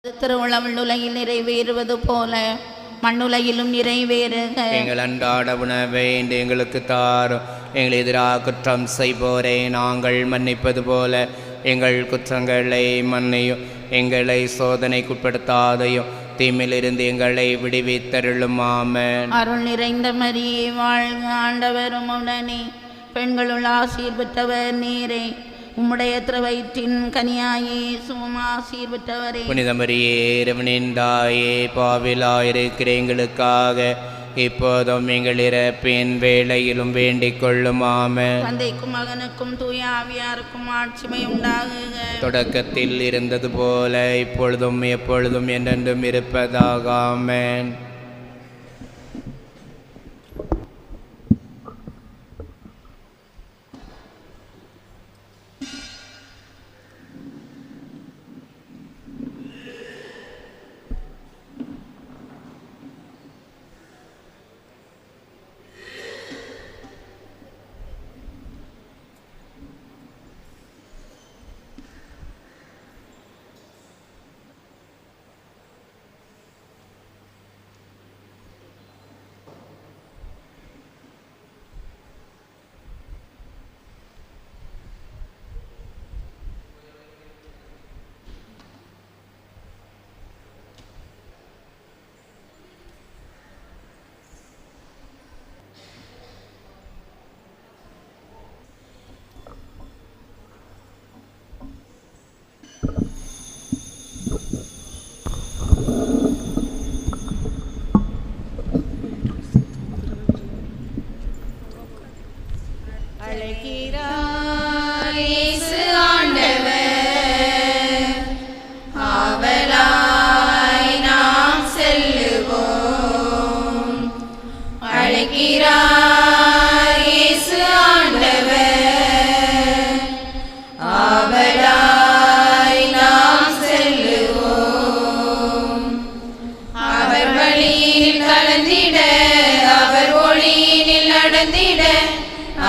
திருவுளம் உலகில் நிறைவேறுவது போல மண்ணுலகிலும் நிறைவேறுக. எங்கள் அன்றாட உணவை இன்று எங்களுக்கு தாரும். எங்கள் எதிராக குற்றம் செய்வோரை நாங்கள் மன்னிப்பது போல எங்கள் குற்றங்களை மன்னியும். எங்களை சோதனைக்குட்படுத்தாதையும் தீமையிலிருந்து எங்களை விடுவித்தருளும். ஆமென். அருள் நிறைந்த மரியே வாழ்க, ஆண்டவரும் உடனே பெண்களுள் ஆசீர் பெற்றவர் நீரே. உம்முடைய திருவயிற்றின் கனியாயே சுமாசீர் பெற்றவரே. புனித மரியே இறைவனின் தாயே, பாவிலாயிருக்கிற எங்களுக்காக இப்போதும் எங்கள் இறப்பின் வேளையிலும் வேண்டிக் கொள்ளும். ஆமென். தந்தைக்கும் மகனுக்கும் தூய ஆவியாருக்கும் ஆட்சிமை உண்டாகுக. தொடக்கத்தில் இருந்தது போல இப்பொழுதும் எப்பொழுதும் என்றென்றும் இருப்பதாக. ஆமென்.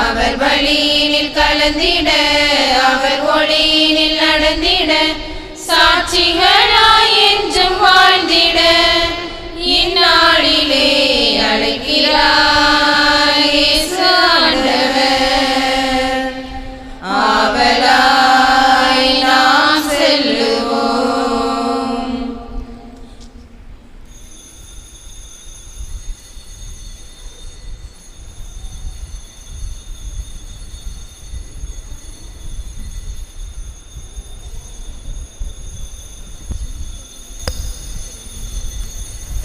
அவர் வழியினில் கலந்திட, அவர் ஒளியினில் நடந்திட, சாட்சிகளாய் என்றும் வாழ்ந்திட இந்நாளிலே அழைக்கிறார் இயேசு ஆண்டவர். ஆவலாய் நாம் செல்லுவோம்.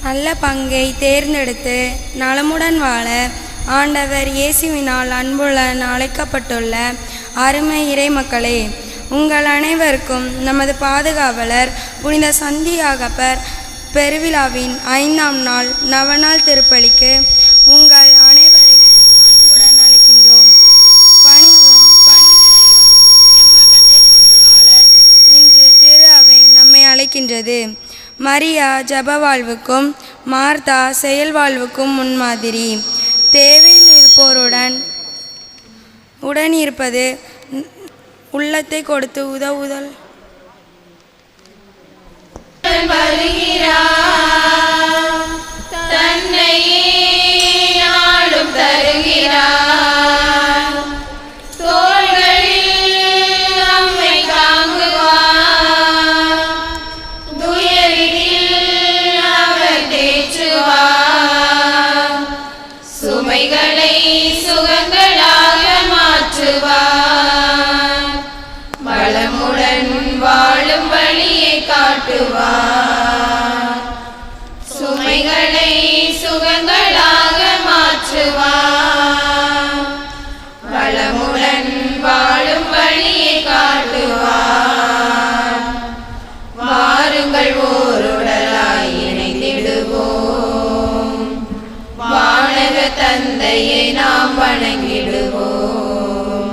நல்ல பங்கை தேர்ந்தெடுத்து நலமுடன் வாழ ஆண்டவர் இயேசுவினால் அன்புடன் அழைக்கப்பட்டுள்ள அருமை இறைமக்களே, உங்கள் அனைவருக்கும் நமது பாதுகாவலர் புனித சந்தியாகப்பர் பெருவிழாவின் 5ஆம் நாள் நவநாள் திருப்பலிக்கு உங்கள் அனைவரையும் அன்புடன் அழைக்கின்றோம். பணிவும் பணிவிடையும் எம்மகத்தை கொண்டு வாழ இன்று திரு அவை நம்மை அழைக்கின்றது. மரியா ஜப வாழ்வுக்கும் மார்த்தா செயல் வாழ்வுக்கும் முன்மாதிரி. தேவையில் இருப்போருடன் உடனிருப்பது, உள்ளத்தை கொடுத்து உதவுதல். தன்னையே நாடும் தருகிறார், தோள்களில் நம்மை தாங்குவார், துயரில் அவர் தேற்றுவார், சுமைகளை சுகங்களாக மாற்றுவார், வளமுடன் வாழும் வழியை காட்டுவார், சுமைகளை சுகங்களாக மாற்றுவார், வளமுடன் வாழும் வழியை காட்டுவார். வாருங்கள் ஓருடலாய் இணைந்திடுவோம், வானக தந்தையை நாம் வணங்கிடுவோம்.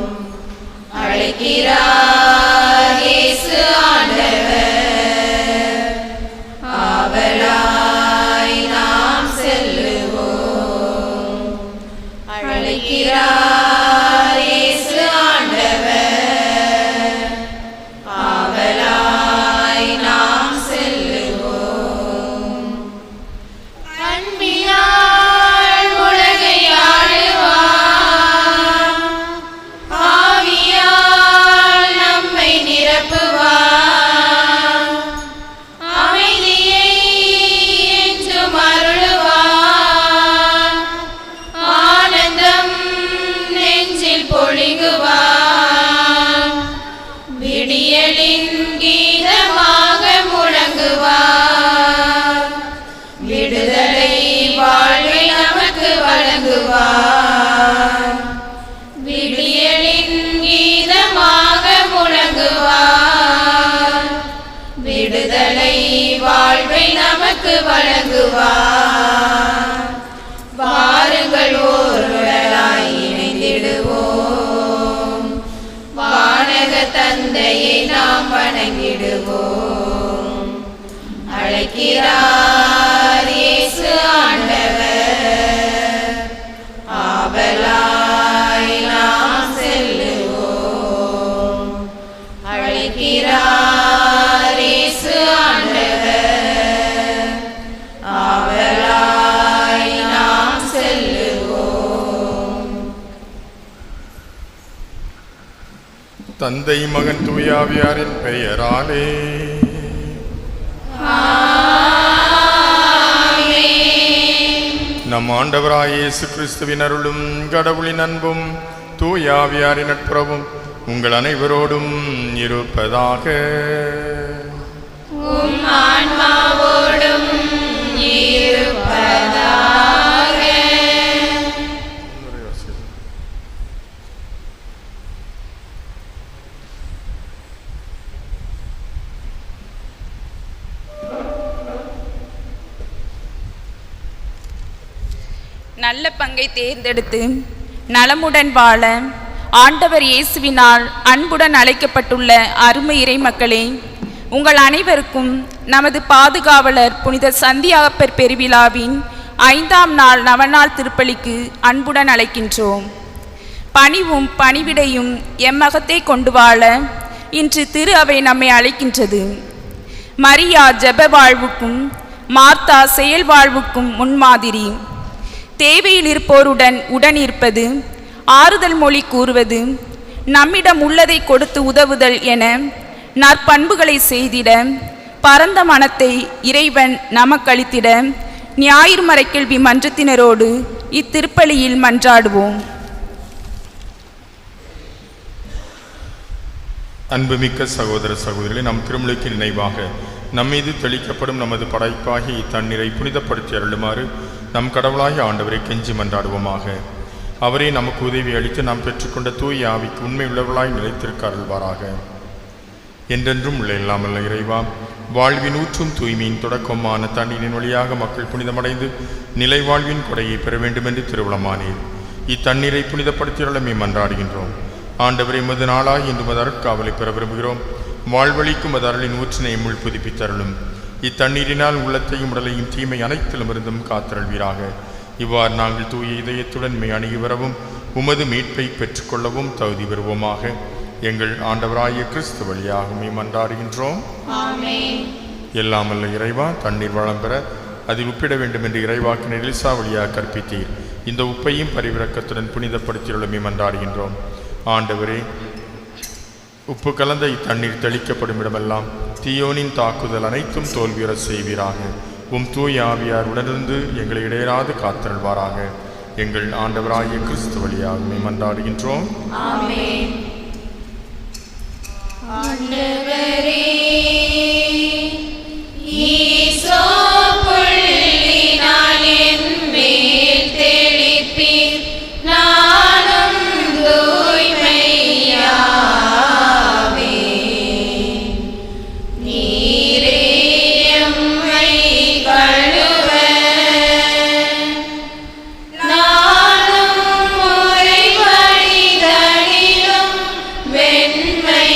அழைக்கிறார் இயேசு ஆண்டவர், ஆவலாய் நாம் செல்லுவோம். அழைக்கிறார் இயேசு ஆண்டவர், ஆவலாய் நாம் செல்லுவோம். நமக்கு வழங்குவார். வாருங்கள் ஓருடலாய் இணைந்திடுவோம், வானக தந்தையை நாம் வணங்கிடுவோம். அழைக்கிறார் இயேசு ஆண்டவர், ஆவலாய் நாம் செல்லுவோம். அழைக்கிறார் இயேசு ஆண்டவர், ஆவலாய் நாம் செல்லுவோம். தந்தை மகன் தூயாவியாரின் பெயராலே நம் ஆண்டவராய் இயேசு கிறிஸ்துவின் அருளும் கடவுளின் அன்பும் தூயாவியாரின் நட்புறவும் உங்கள் அனைவரோடும் இருப்பதாக. உம் ஆன்மாவோடும் இருப்பதாக. நல்ல பங்கை தேர்ந்தெடுத்து நலமுடன் வாழ ஆண்டவர் இயேசுவினால் அன்புடன் அழைக்கப்பட்டுள்ள அருமை இறை மக்களே, உங்கள் அனைவருக்கும் நமது பாதுகாவலர் புனித சந்தியாகப்பர் பெருவிழாவின் 5ஆம் நாள் நவநாள் திருப்பலிக்கு அன்புடன் அழைக்கின்றோம். பணிவும் பணிவிடையும் எம்மகத்தை கொண்டு வாழ இன்று திரு அவை நம்மை அழைக்கின்றது. மரியா ஜெப வாழ்வுக்கும் மார்த்தா செயல் வாழ்வுக்கும் முன்மாதிரி. தேவையில் இருப்போருடன் உடன் இருப்பது, ஆறுதல் மொழி கூறுவது, நம்மிடம் உள்ளதை கொடுத்து உதவுதல் என நற்பண்புகளை செய்திட, பரந்த மனத்தை இறைவன் நமக்களித்திட ஞாயிறு மறைக்கல்வி மன்றத்தினரோடு இத்திருப்பலியில் மன்றாடுவோம். அன்புமிக்க சகோதர சகோதரிகளை, நம் திருமுழுக்கு நினைவாக நம்மீது தெளிக்கப்படும் நமது படைப்பாகி இத்தண்ணீரை புனிதப்படுத்தி அருளுமாறு நம் கடவுளாகிய ஆண்டவரை கெஞ்சி மன்றாடுவோமாக. அவரே நமக்கு உதவி அளித்து நாம் பெற்றுக்கொண்ட தூய ஆவிக்கு உண்மை உள்ளவர்களாய் நிலைத்திருக்க அருள்வாராக. என்றென்றும் உள்ள இல்லாமல் இறைவா, வாழ்வின் ஊற்றும் தூய்மையின் தொடக்கமான தண்ணீரின் வழியாக மக்கள் புனிதமடைந்து நிலை வாழ்வின் கொடையை பெற வேண்டும் என்று திருவுளமானீர். இத்தண்ணீரை புனிதப்படுத்தி அருளமே மன்றாடுகின்றோம். ஆண்டவரை மது நாளாகி இன்று மது அருட்காவலை பெற விரும்புகிறோம். வாழ்வழிக்கும் அது அருளின் ஊற்றினை முள் புதுப்பித்தருளும். இத்தண்ணீரினால் உள்ளத்தையும் உடலையும் தீமை அனைத்திலும் இருந்தும் காத்தருள்வீராக. இவ்வாறு நாங்கள் தூய இதயத்துடன் மெய் அணுகி வரவும் உமது மீட்பை பெற்றுக்கொள்ளவும் தகுதி பெறுவோமாக. எங்கள் ஆண்டவராகிய கிறிஸ்து வழியாக மன்றாடுகின்றோம். எல்லாமல்ல இறைவா, தண்ணீர் வளம் பெற அதில் உப்பிட வேண்டும் என்று இறைவாக்கினர் எலிசா வழியாக கற்பித்தீர். இந்த உப்பையும் பரிவிறக்கத்துடன் புனிதப்படுத்தியுள்ளமே மன்றாடுகின்றோம். ஆண்டவரே, உப்பு கலந்த இத்தண்ணீர் தெளிக்கப்படும் இடமெல்லாம் தீயோனின் தாக்குதல் அனைத்தும் தோல்வியுற செய்வீராக. உம் தூய ஆவியார் உடனிருந்து எங்களை இடையராது காத்தருள்வாராக. எங்கள் ஆண்டவராகிய கிறிஸ்து வழியாக மன்றாடுகின்றோம். ஆமென். ஆண்டவரே, ஈசோ புள்ளினால் என் மேல் தெளிப்பீர், நானும் தூய்மையாவேன். நீரே எம்மை கழுவ நானும் முறைவழிதனிலும் வெண்மையாவேன்.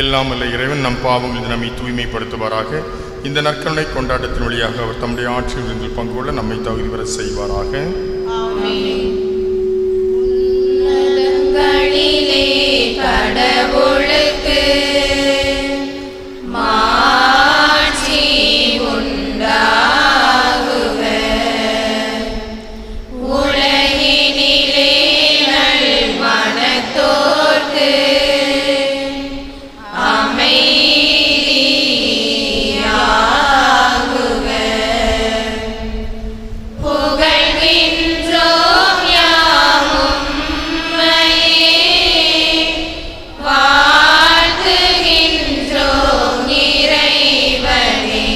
எல்லாம் அல்ல இறைவன் நம் பாவங்கள் நம்மை தூய்மைப்படுத்துவாராக. இந்த நற்கருணை கொண்டாட்டத்தின் வழியாக அவர் தம்முடைய ஆட்சியில் பங்கு கொள்ள நம்மை தகுதி பெற செய்வாராக. உன்னதங்களிலே கடவுளுக்கு மாட்சி உண்டாகுக. உலகினிலே நல்மனத்தோர்க்கு அமைதியாகுக. புகழ்கின்றோம் யாம் உம்மையே, வாழ்த்துகின்றோம் இறைவனே.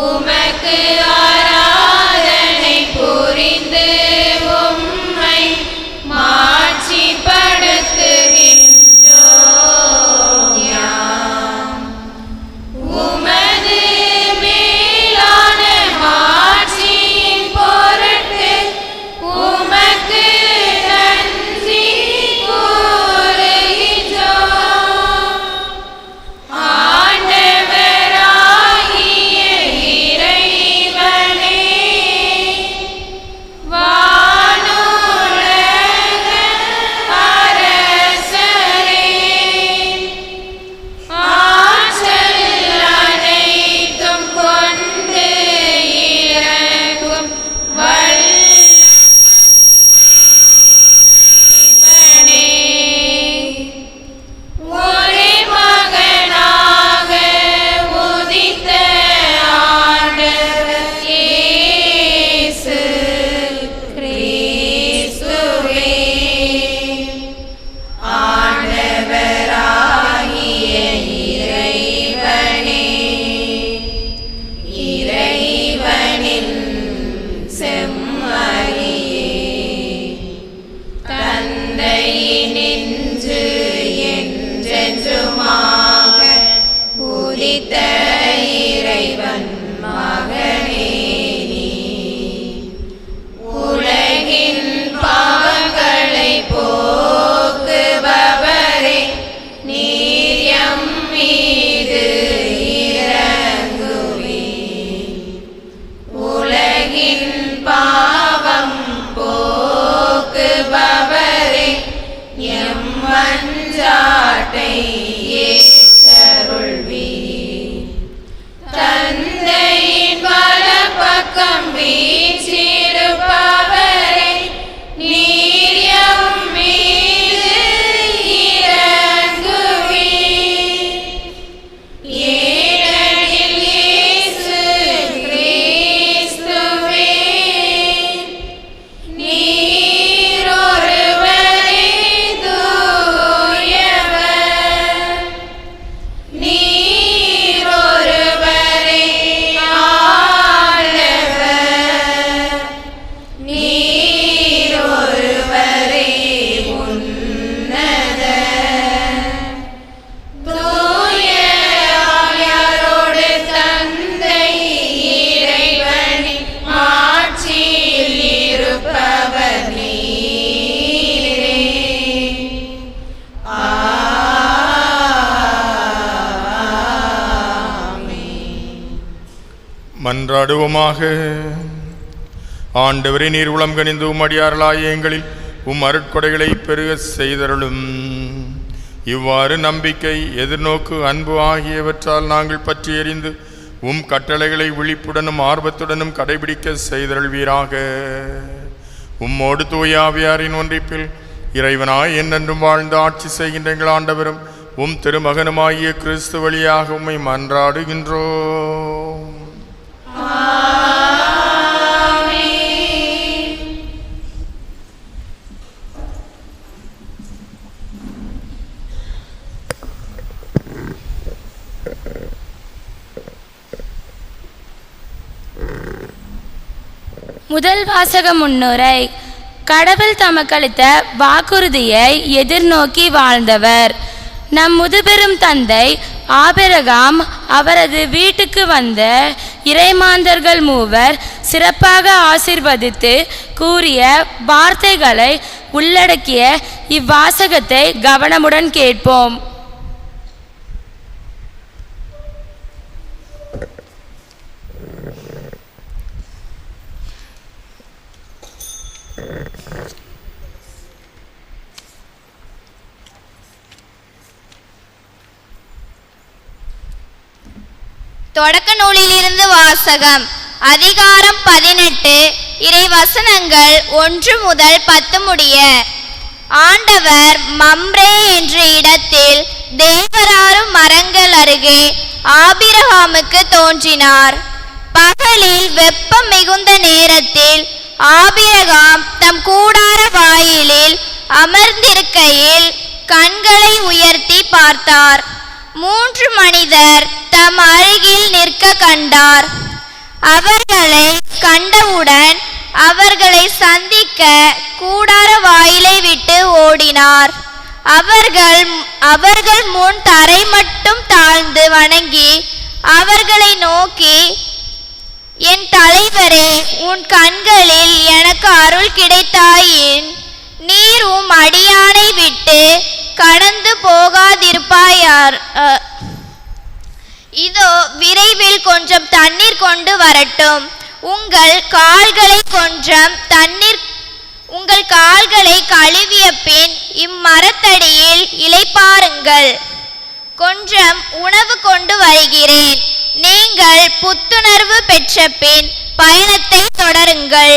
உமக்கு ஆராதனை புரிந்து உம்மை மாட்சிப்படுத்துகின்றோம் யாம். உமது மேலான மாட்சியின் பொருட்டு உமக்கு நன்றி கூறுகின்றோம். ஆண்டவராகிய இறைவனே, வானுலக அரசரே, ஆற்றல் அனைத்தும் கொண்டு இறங்கும் வல்லவனே, ஒரே மகனாக உதித்த ஆண்டவர் இயேசு கிறிஸ்துவே, ஆண்டவராகிய இறைவனே, இறைவனின் செம்மறியே, தந்தையினின்று என்றென்றுமாக உதித்த இறைவன் மகனே நீ. உலகின் பாவங்களை போக்குபவரே, நீர் எம் மீது இரங்குவீர். உலகின் பாவம் போக்குபவரே, எம் மன்றாட்டை ஏற்றருள்வீர். தந்தையின் வலப்பக்கம் வீற்றிருப்பவரே, நீர் எம் மீது இரங்குவீர். ஏனெனில் இயேசு கிறிஸ்துவே, நீர் ஒருவரே தூயவர். நீர் ஒருவரே ஆண்டவர். நீர் ஒருவரே உன்னதர். தூய ஆவியாரோடு தந்தை இறைவனின் ஆட்சியில் இருப்பவர் நீரே. ஆமென். மன்றாடுவோமாக. ஆண்டவரே, நீர் உளம் கனிந்து உம்மடியார்களாய எங்களில் உம் அருட்கொடைகளை பெருக செய்தருளும். இவ்வாறு நம்பிக்கை, எதிர்நோக்கு, அன்பு ஆகியவற்றால் நாங்கள் பற்றி எறிந்து உம் கட்டளைகளை விழிப்புடனும் ஆர்வத்துடனும் கடைபிடிக்க செய்தருள்வீராக. உம்மோடு தூய ஆவியாரின் ஒன்றிப்பில் இறைவனாய் என்றென்றும் வாழ்ந்து ஆட்சி செய்கின்ற எங்கள் ஆண்டவரும் உம் திருமகனுமாகிய கிறிஸ்து வழியாக உம்மை மன்றாடுகின்றோம். முதல் வாசக முன்னுரை. கடவுள் தமக்களித்த வாக்குறுதியை எதிர்நோக்கி வாழ்ந்தவர். நம் முதுபெரும் தந்தை ஆபிரகாம் அவரது வீட்டுக்கு வந்த இறைமாந்தர்கள் மூவர் சிறப்பாக ஆசீர்வதித்து கூறிய வார்த்தைகளை உள்ளடக்கிய இவ்வாசகத்தை கவனமுடன் கேட்போம். தொடக்க நூலிலிருந்து வாசகம். அதிகாரம் 18, இறை வசனங்கள் 1 முதல் 10 முடிய. ஆண்டவர் மம்ரே என்ற இடத்தில் தேவராரும் மரங்கள் அருகே ஆபிரகாமுக்கு தோன்றினார். பகலில் வெப்பம் மிகுந்த நேரத்தில் ஆபிரகாம் தம் கூடார வாயிலில் அமர்ந்திருக்கையில் கண்களை உயர்த்தி பார்த்தார். 3 மனிதர் தம் அருகில் நிற்க கண்டார். அவர்களை கண்டவுடன் அவர்களை சந்திக்க கூடார வாயிலை விட்டு ஓடினார். அவர்கள் முன் தரை மட்டும் தாழ்ந்து வணங்கி அவர்களை நோக்கி, என் தலைவரே, உன் கண்களில் எனக்கு அருள் கிடைத்தாயின் நீர் உம் அடியானை விட்டு கடந்து போகாதிருப்பாயார். இதோ விரைவில் கொஞ்சம் தண்ணீர் கொண்டு வரட்டும். உங்கள் கால்களை கழுவிய பின் இம்மரத்தடியில் இளைப்பாருங்கள். கொஞ்சம் உணவு கொண்டு வருகிறேன். நீங்கள் புத்துணர்வு பெற்ற பின் பயணத்தை தொடருங்கள்.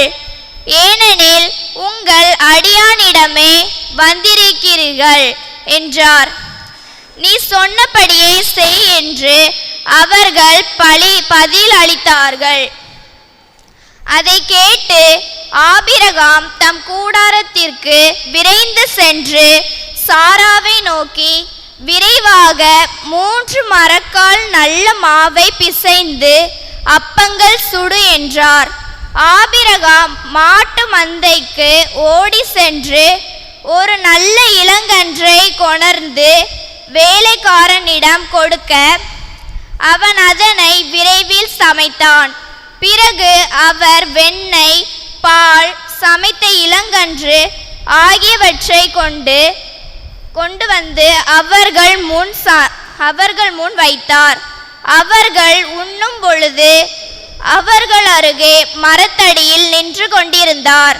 ஏனெனில் உங்கள் அடியானிடமே வந்திருக்கிறீர்கள் என்றார். நீ சொன்னபடியே செய் என்று அவர்கள் பதில் அளித்தார்கள். அதை கேட்டு ஆபிரகாம் தம் கூடாரத்திற்கு விரைந்து சென்று சாராவை நோக்கி, விரைவாக 3 மரக்கால் நல்ல மாவை பிசைந்து அப்பங்கள் சுடு என்றார். ஆபிரகாம் மாட்டு மந்தைக்கு ஓடி சென்று ஒரு நல்ல இளங்கன்றை கொணர்ந்து வேலைக்காரனிடம் கொடுக்க அவன் அதனை விரைவில் சமைத்தான். பிறகு அவர் வெண்ணெய், பால், சமைத்த இளங்கன்று ஆகியவற்றை கொண்டு வந்து அவர்கள் முன் வைத்தார். அவர்கள் உண்ணும் பொழுது அவர்கள் அருகே மரத்தடியில் நின்று கொண்டிருந்தார்.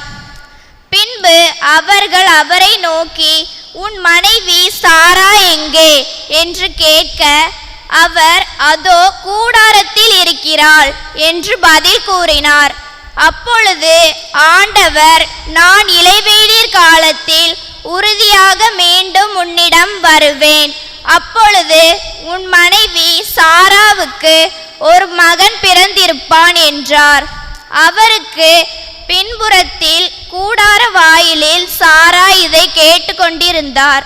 பின்பு அவர்கள் அவரை நோக்கி, உன் மனைவி சாரா எங்கே என்று கேட்க, அவர் அதோ கூடாரத்தில் இருக்கிறாள் என்று பதில் கூறினார். அப்பொழுது ஆண்டவர், நான் இளைவேநீர் காலத்தில் உறுதியாக மீண்டும் உன்னிடம் வருவேன். அப்பொழுது உன் மனைவி சாராவுக்கு ஒரு மகன் பிறந்திருப்பான் என்றார். அவருக்கு பின்புறத்தில் கூடார வாயிலில் சாரா இதை கேட்டுக்கொண்டிருந்தார்.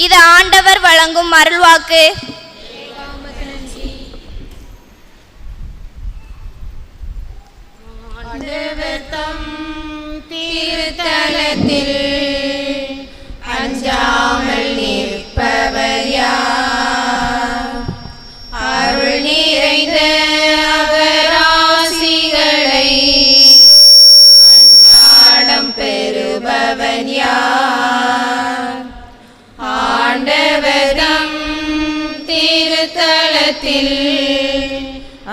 இது ஆண்டவர் வழங்கும் அருள்வாக்கு. ஆண்டவர் தம் திருத்தலத்தில் அஞ்சாமல் நிற்பவர் யார்? அருள் நிறைந்த அவர் ஆசிகளை அன்றாடம் பெறுபவன் யார்? ஆண்டவர் தம் திருத்தலத்தில்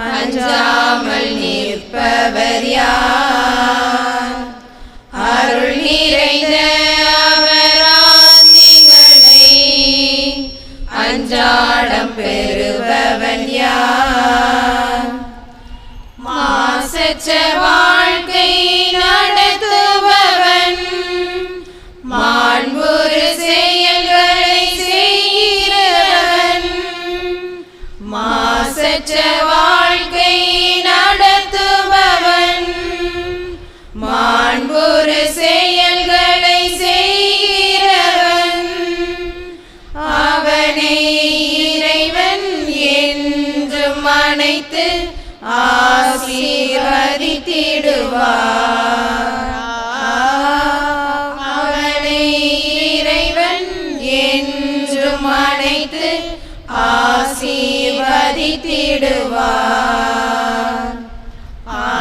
அஞ்சாமல் நிற்பவர் யார்? அருள் நிறைந்த அவர் ஆசிகளை அன்றாடம் பெறுபவன் யார்? மாசற்ற வாழ்க்கை நடத்துபவன், மாண்புறு செயல்களை செய்கிறவன். மாசற்ற வாழ்க்கை நடத்துபவன், மாண்புறு செயல்களை செய்கிறவன். அவனை இறைவன் என்றும் அணைத்து ஆசீர்வதித்திடுவார். அவனை இறைவன் என்றும் அணைத்து ஆசீர்வதித்திடுவார்.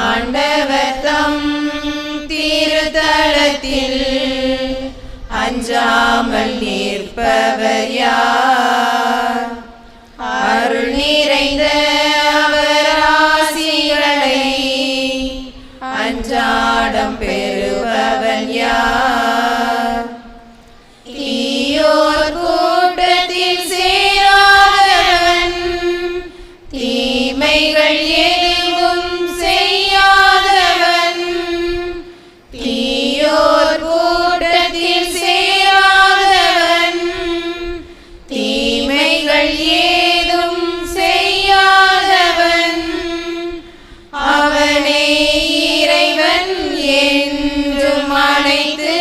ஆண்டவர் தம் திருத்தலத்தில் நிற்பவர் யார்? அருள் நிறைந்த அவர் ஆசிகளை அன்றாடம் பெறுபவன் யார்? தீயோர் கூட்டத்தில் சேராதவன், தீமைகள் எதுவும் செய்யாதவன், தீயோர் கூட்டத்தில் சேராதவன், தீமைகள் ஏதும் செய்யாதவன், அவனை இறைவன் என்றும் அழைத்து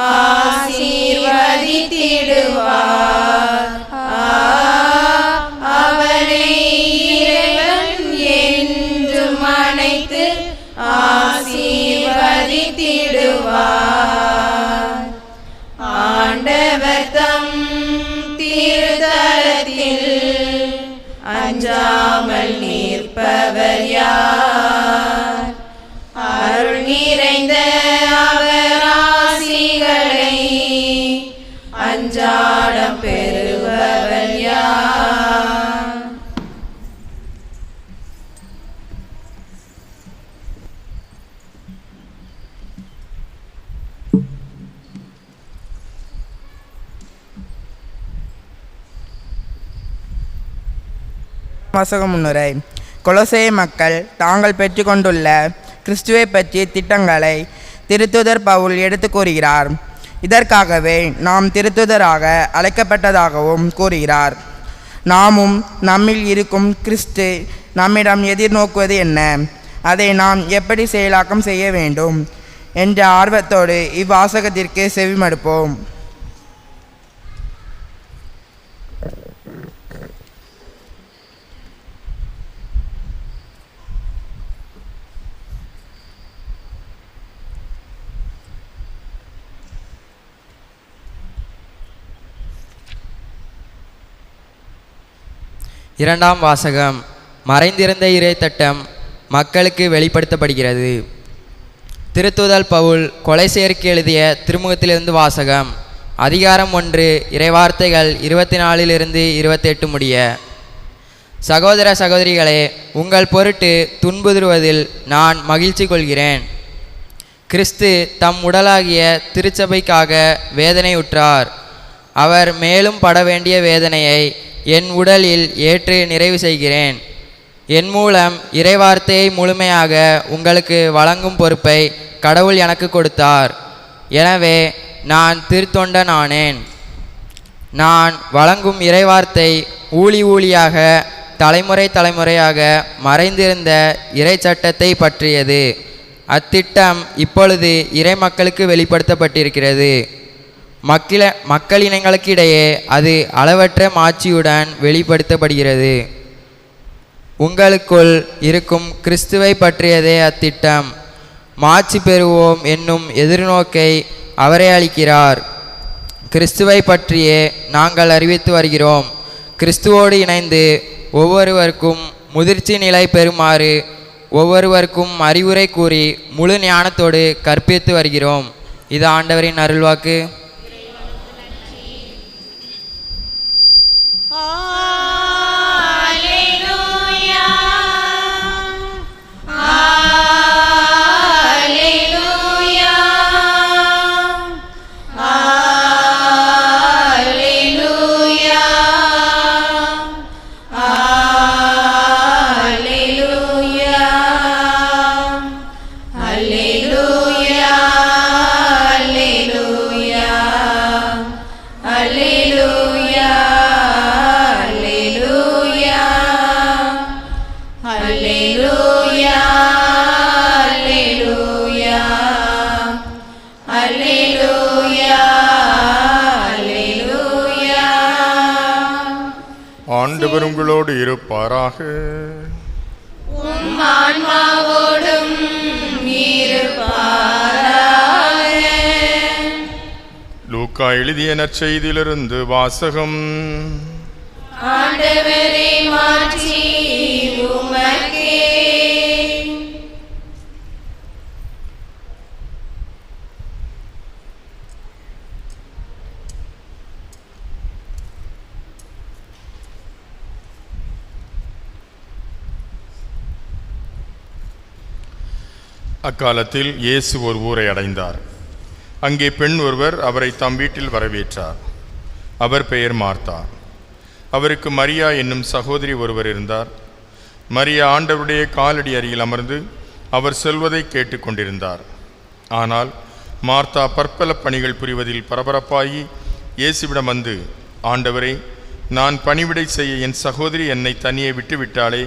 ஆசீர்வதித்திடுவார். அவனை இறைவன் என்றும் அழைத்து ஆசீர்வதித்திடுவார். ஆண்டவர் தம் திருத்தலத்தில் அஞ்சாமல் நிற்பவர் யார்? அருள் நிறைந்த அவர் ஆசிகளை அன்றாடம் பெறுபவர் யார்? வாசக முன்னுரை. கொலோசேய மக்கள் தாங்கள் பெற்றுக்கொண்டுள்ள கிறிஸ்துவை பற்றிய திட்டங்களை திருத்தூதர் பவுல் எடுத்து கூறுகிறார். இதற்காகவே நாம் திருத்தூதராக அழைக்கப்பட்டதாகவும் கூறுகிறார். நாமும் நம்மில் இருக்கும் கிறிஸ்து நம்மிடம் எதிர்நோக்குவது என்ன, அதை நாம் எப்படி செயலாக்கம் செய்ய வேண்டும் என்ற ஆர்வத்தோடு இவ்வாசகத்திற்கு செவிமடுப்போம். இரண்டாம் வாசகம். மறைந்திருந்த இறை திட்டம் மக்களுக்கு வெளிப்படுத்தப்படுகிறது. திருத்தூதர் பவுல் கொலைசேருக்கு எழுதிய திருமுகத்திலிருந்து வாசகம். அதிகாரம் 1, இறைவார்த்தைகள் 24 28 முடிய. சகோதர சகோதரிகளே, உங்கள் பொருட்டு துன்புறுவதில் நான் மகிழ்ச்சி கொள்கிறேன். கிறிஸ்து தம் உடலாகிய திருச்சபைக்காக வேதனையுற்றார். அவர் மேலும் பட வேண்டிய வேதனையை என் உடலில் ஏற்று நிறைவு செய்கிறேன். என் மூலம் இறைவார்த்தையை முழுமையாக உங்களுக்கு வழங்கும் பொறுப்பை கடவுள் எனக்கு கொடுத்தார். எனவே நான் திருத்தொண்டனானேன். நான் வழங்கும் இறைவார்த்தை ஊழியாக தலைமுறை தலைமுறையாக மறைந்திருந்த இறை சட்டத்தை பற்றியது. அத்திட்டம் இப்பொழுது இறை மக்களுக்கு வெளிப்படுத்தப்பட்டிருக்கிறது. மக்களினங்களுக்கிடையே அது அளவற்ற மாட்சியுடன் வெளிப்படுத்தப்படுகிறது. உங்களுக்குள் இருக்கும் கிறிஸ்துவை பற்றியதே அத்திட்டம். மாட்சி பெறுவோம் என்னும் எதிர்நோக்கை அவரே அளிக்கிறார். கிறிஸ்துவை பற்றியே நாங்கள் அறிவித்து வருகிறோம். கிறிஸ்துவோடு இணைந்து ஒவ்வொருவருக்கும் முதிர்ச்சி நிலை பெறுமாறு ஒவ்வொருவருக்கும் அறிவுரை கூறி முழு ஞானத்தோடு கற்பித்து வருகிறோம். இது ஆண்டவரின் அருள்வாக்கு. ஆண்டவர் உங்களோடு இருப்பாராக. ஆன்மாவோடும் இருப்பாராக. லூக்கா எழுதிய நற்செய்தியிலிருந்து வாசகம். ஆண்டவரே, மாட்சி உமக்கே. அக்காலத்தில் இயேசு ஒரு ஊரை அடைந்தார். அங்கே பெண் ஒருவர் அவரை தம் வீட்டில் வரவேற்றார். அவர் பெயர் மார்த்தா. அவருக்கு மரியா என்னும் சகோதரி ஒருவர் இருந்தார். மரியா ஆண்டவருடைய காலடி அருகில் அமர்ந்து அவர் சொல்வதை கேட்டுக்கொண்டிருந்தார். ஆனால் மார்த்தா பற்பல பணிகள் புரிவதில் பரபரப்பாகி இயேசுவிடம் வந்து, ஆண்டவரே, நான் பணிவிடை செய்ய என் சகோதரி என்னை தனியே விட்டுவிட்டாளே,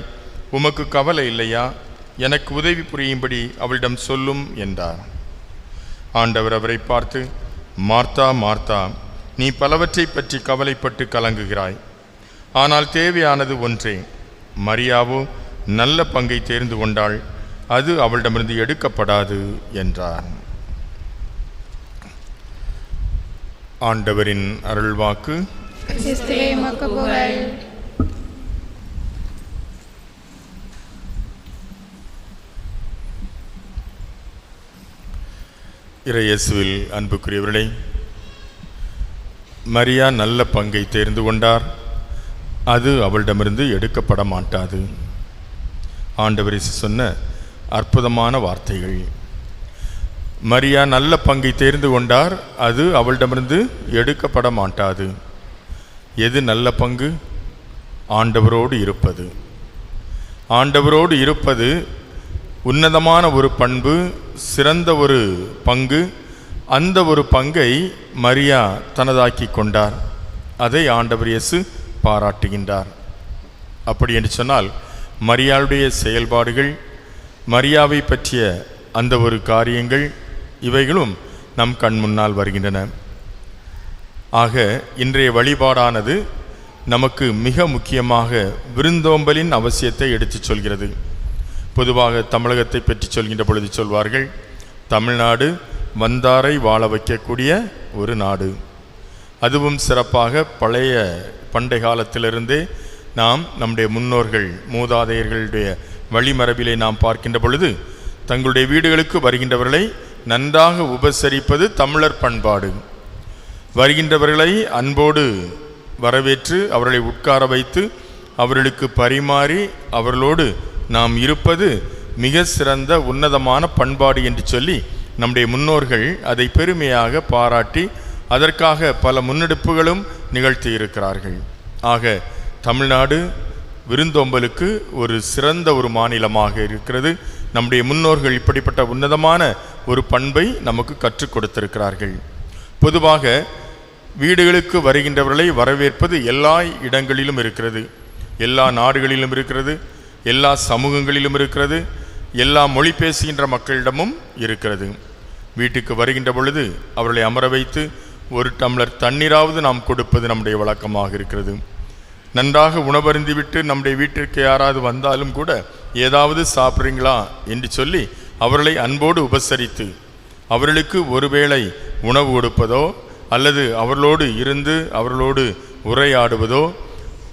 உமக்கு கவலை இல்லையா? எனக்கு உதவி புரியும்படி அவளிடம் சொல்லும் என்றார். ஆண்டவர் அவரை பார்த்து, மார்த்தா மார்த்தா, நீ பலவற்றை பற்றி கவலைப்பட்டு கலங்குகிறாய். ஆனால் தேவையானது ஒன்றே. மரியாவோ நல்ல பங்கை தேர்ந்து கொண்டாள், அது அவளிடமிருந்து எடுக்கப்படாது என்றார். ஆண்டவரின் அருள்வாக்கு. இறையேசுவில் அன்புக்குரியவர்களே, மரியா நல்ல பங்கை தேர்ந்து கொண்டார், அது அவளிடமிருந்து எடுக்கப்பட மாட்டாது. ஆண்டவர் இயேசு சொன்ன அற்புதமான வார்த்தைகள். மரியா நல்ல பங்கை தேர்ந்து கொண்டார், அது அவளிடமிருந்து எடுக்கப்பட மாட்டாது. எது நல்ல பங்கு? ஆண்டவரோடு இருப்பது. ஆண்டவரோடு இருப்பது உன்னதமான ஒரு பண்பு, சிறந்த ஒரு பங்கு. அந்த ஒரு பங்கை மரியா தனதாக்கி கொண்டார். அதை ஆண்டவர் இயேசு பாராட்டுகின்றார். அப்படி என்று சொன்னால், மரியாளுடைய செயல்பாடுகள், மரியாவை பற்றிய அந்த ஒரு காரியங்கள், இவைகளும் நம் கண் முன்னால் வருகின்றன. ஆக இன்றைய வழிபாடானது நமக்கு மிக முக்கியமாக விருந்தோம்பலின் அவசியத்தை எடுத்துச் சொல்கிறது. பொதுவாக தமிழகத்தை பற்றி சொல்கின்ற பொழுது சொல்வார்கள், தமிழ்நாடு வந்தாரை வாழ வைக்கக்கூடிய ஒரு நாடு. அதுவும் சிறப்பாக பண்டை காலத்திலிருந்தே நாம் நம்முடைய முன்னோர்கள், மூதாதையர்களுடைய வழிமரபிலே நாம் பார்க்கின்ற பொழுது, தங்களுடைய வீடுகளுக்கு வருகின்றவர்களை நன்றாக உபசரிப்பது தமிழர் பண்பாடு. வருகின்றவர்களை அன்போடு வரவேற்று அவர்களை உட்கார வைத்து அவர்களுக்கு பரிமாறி அவர்களோடு நாம் இருப்பது மிக சிறந்த உன்னதமான பண்பாடு என்று சொல்லி நம்முடைய முன்னோர்கள் அதை பெருமையாக பாராட்டி அதற்காக பல முன்னெடுப்புகளும் நிகழ்த்தி இருக்கிறார்கள். ஆக தமிழ்நாடு விருந்தோம்பலுக்கு ஒரு சிறந்த ஒரு மாநிலமாக இருக்கிறது. நம்முடைய முன்னோர்கள் இப்படிப்பட்ட உன்னதமான ஒரு பண்பை நமக்கு கற்றுக் கொடுத்திருக்கிறார்கள். பொதுவாக வீடுகளுக்கு வருகின்றவர்களை வரவேற்பது எல்லா இடங்களிலும் இருக்கிறது, எல்லா நாடுகளிலும் இருக்கிறது, எல்லா சமூகங்களிலும் இருக்கிறது, எல்லா மொழி பேசுகின்ற மக்களிடமும் இருக்கிறது. வீட்டுக்கு வருகின்ற பொழுது அவர்களை அமர வைத்து ஒரு டம்ளர் தண்ணீராவது நாம் கொடுப்பது நம்முடைய வழக்கமாக இருக்கிறது. நன்றாக உணவருந்திவிட்டு நம்முடைய வீட்டிற்கு யாராவது வந்தாலும் கூட ஏதாவது சாப்பிட்றீங்களா என்று சொல்லி அவர்களை அன்போடு உபசரித்து அவர்களுக்கு ஒருவேளை உணவு கொடுப்பதோ அல்லது அவர்களோடு இருந்து அவர்களோடு உரையாடுவதோ,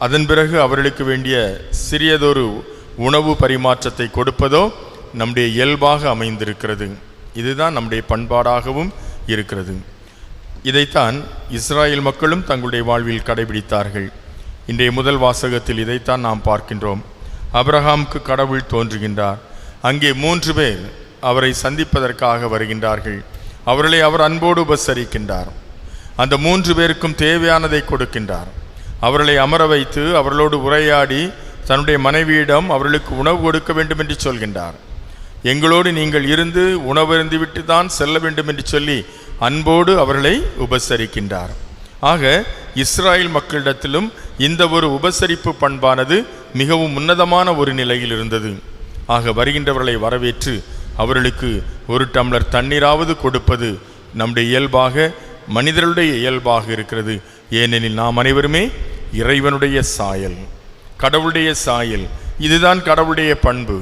அதன் பிறகு அவர்களுக்கு வேண்டிய சிறியதொரு உணவு பரிமாற்றத்தை கொடுப்பதோ நம்முடைய இயல்பாக அமைந்திருக்கிறது. இதுதான் நம்முடைய பண்பாடாகவும் இருக்கிறது. இதைத்தான் இஸ்ராயேல் மக்களும் தங்களுடைய வாழ்வில் கடைபிடித்தார்கள். இன்றைய முதல் வாசகத்தில் இதைத்தான் நாம் பார்க்கின்றோம். ஆபிரகாமுக்கு கடவுள் தோன்றுகின்றார். அங்கே 3 பேர் அவரை சந்திப்பதற்காக வருகின்றார்கள். அவர்களை அவர் அன்போடு உபசரிக்கின்றார். அந்த 3 பேருக்கும் தேவையானதை கொடுக்கின்றார். அவர்களை அமர வைத்து அவர்களோடு உரையாடி தன்னுடைய மனைவியிடம் அவர்களுக்கு உணவு கொடுக்க வேண்டும் என்று சொல்கின்றார். எங்களோடு நீங்கள் இருந்து உணவருந்தி விட்டு தான் செல்ல வேண்டும் என்று சொல்லி அன்போடு அவர்களை உபசரிக்கின்றார். ஆக இஸ்ராயேல் மக்களிடத்திலும் இந்த ஒரு உபசரிப்பு பண்பானது மிகவும் உன்னதமான ஒரு நிலையில் இருந்தது. ஆக வருகின்றவர்களை வரவேற்று அவர்களுக்கு ஒரு டம்ளர் தண்ணீராவது கொடுப்பது நம்முடைய இயல்பாக, மனிதர்களுடைய இயல்பாக இருக்கிறது. ஏனெனில் நாம் அனைவருமே இறைவனுடைய சாயல், கடவுளுடைய சாயல். இதுதான் கடவுளுடைய பண்பு,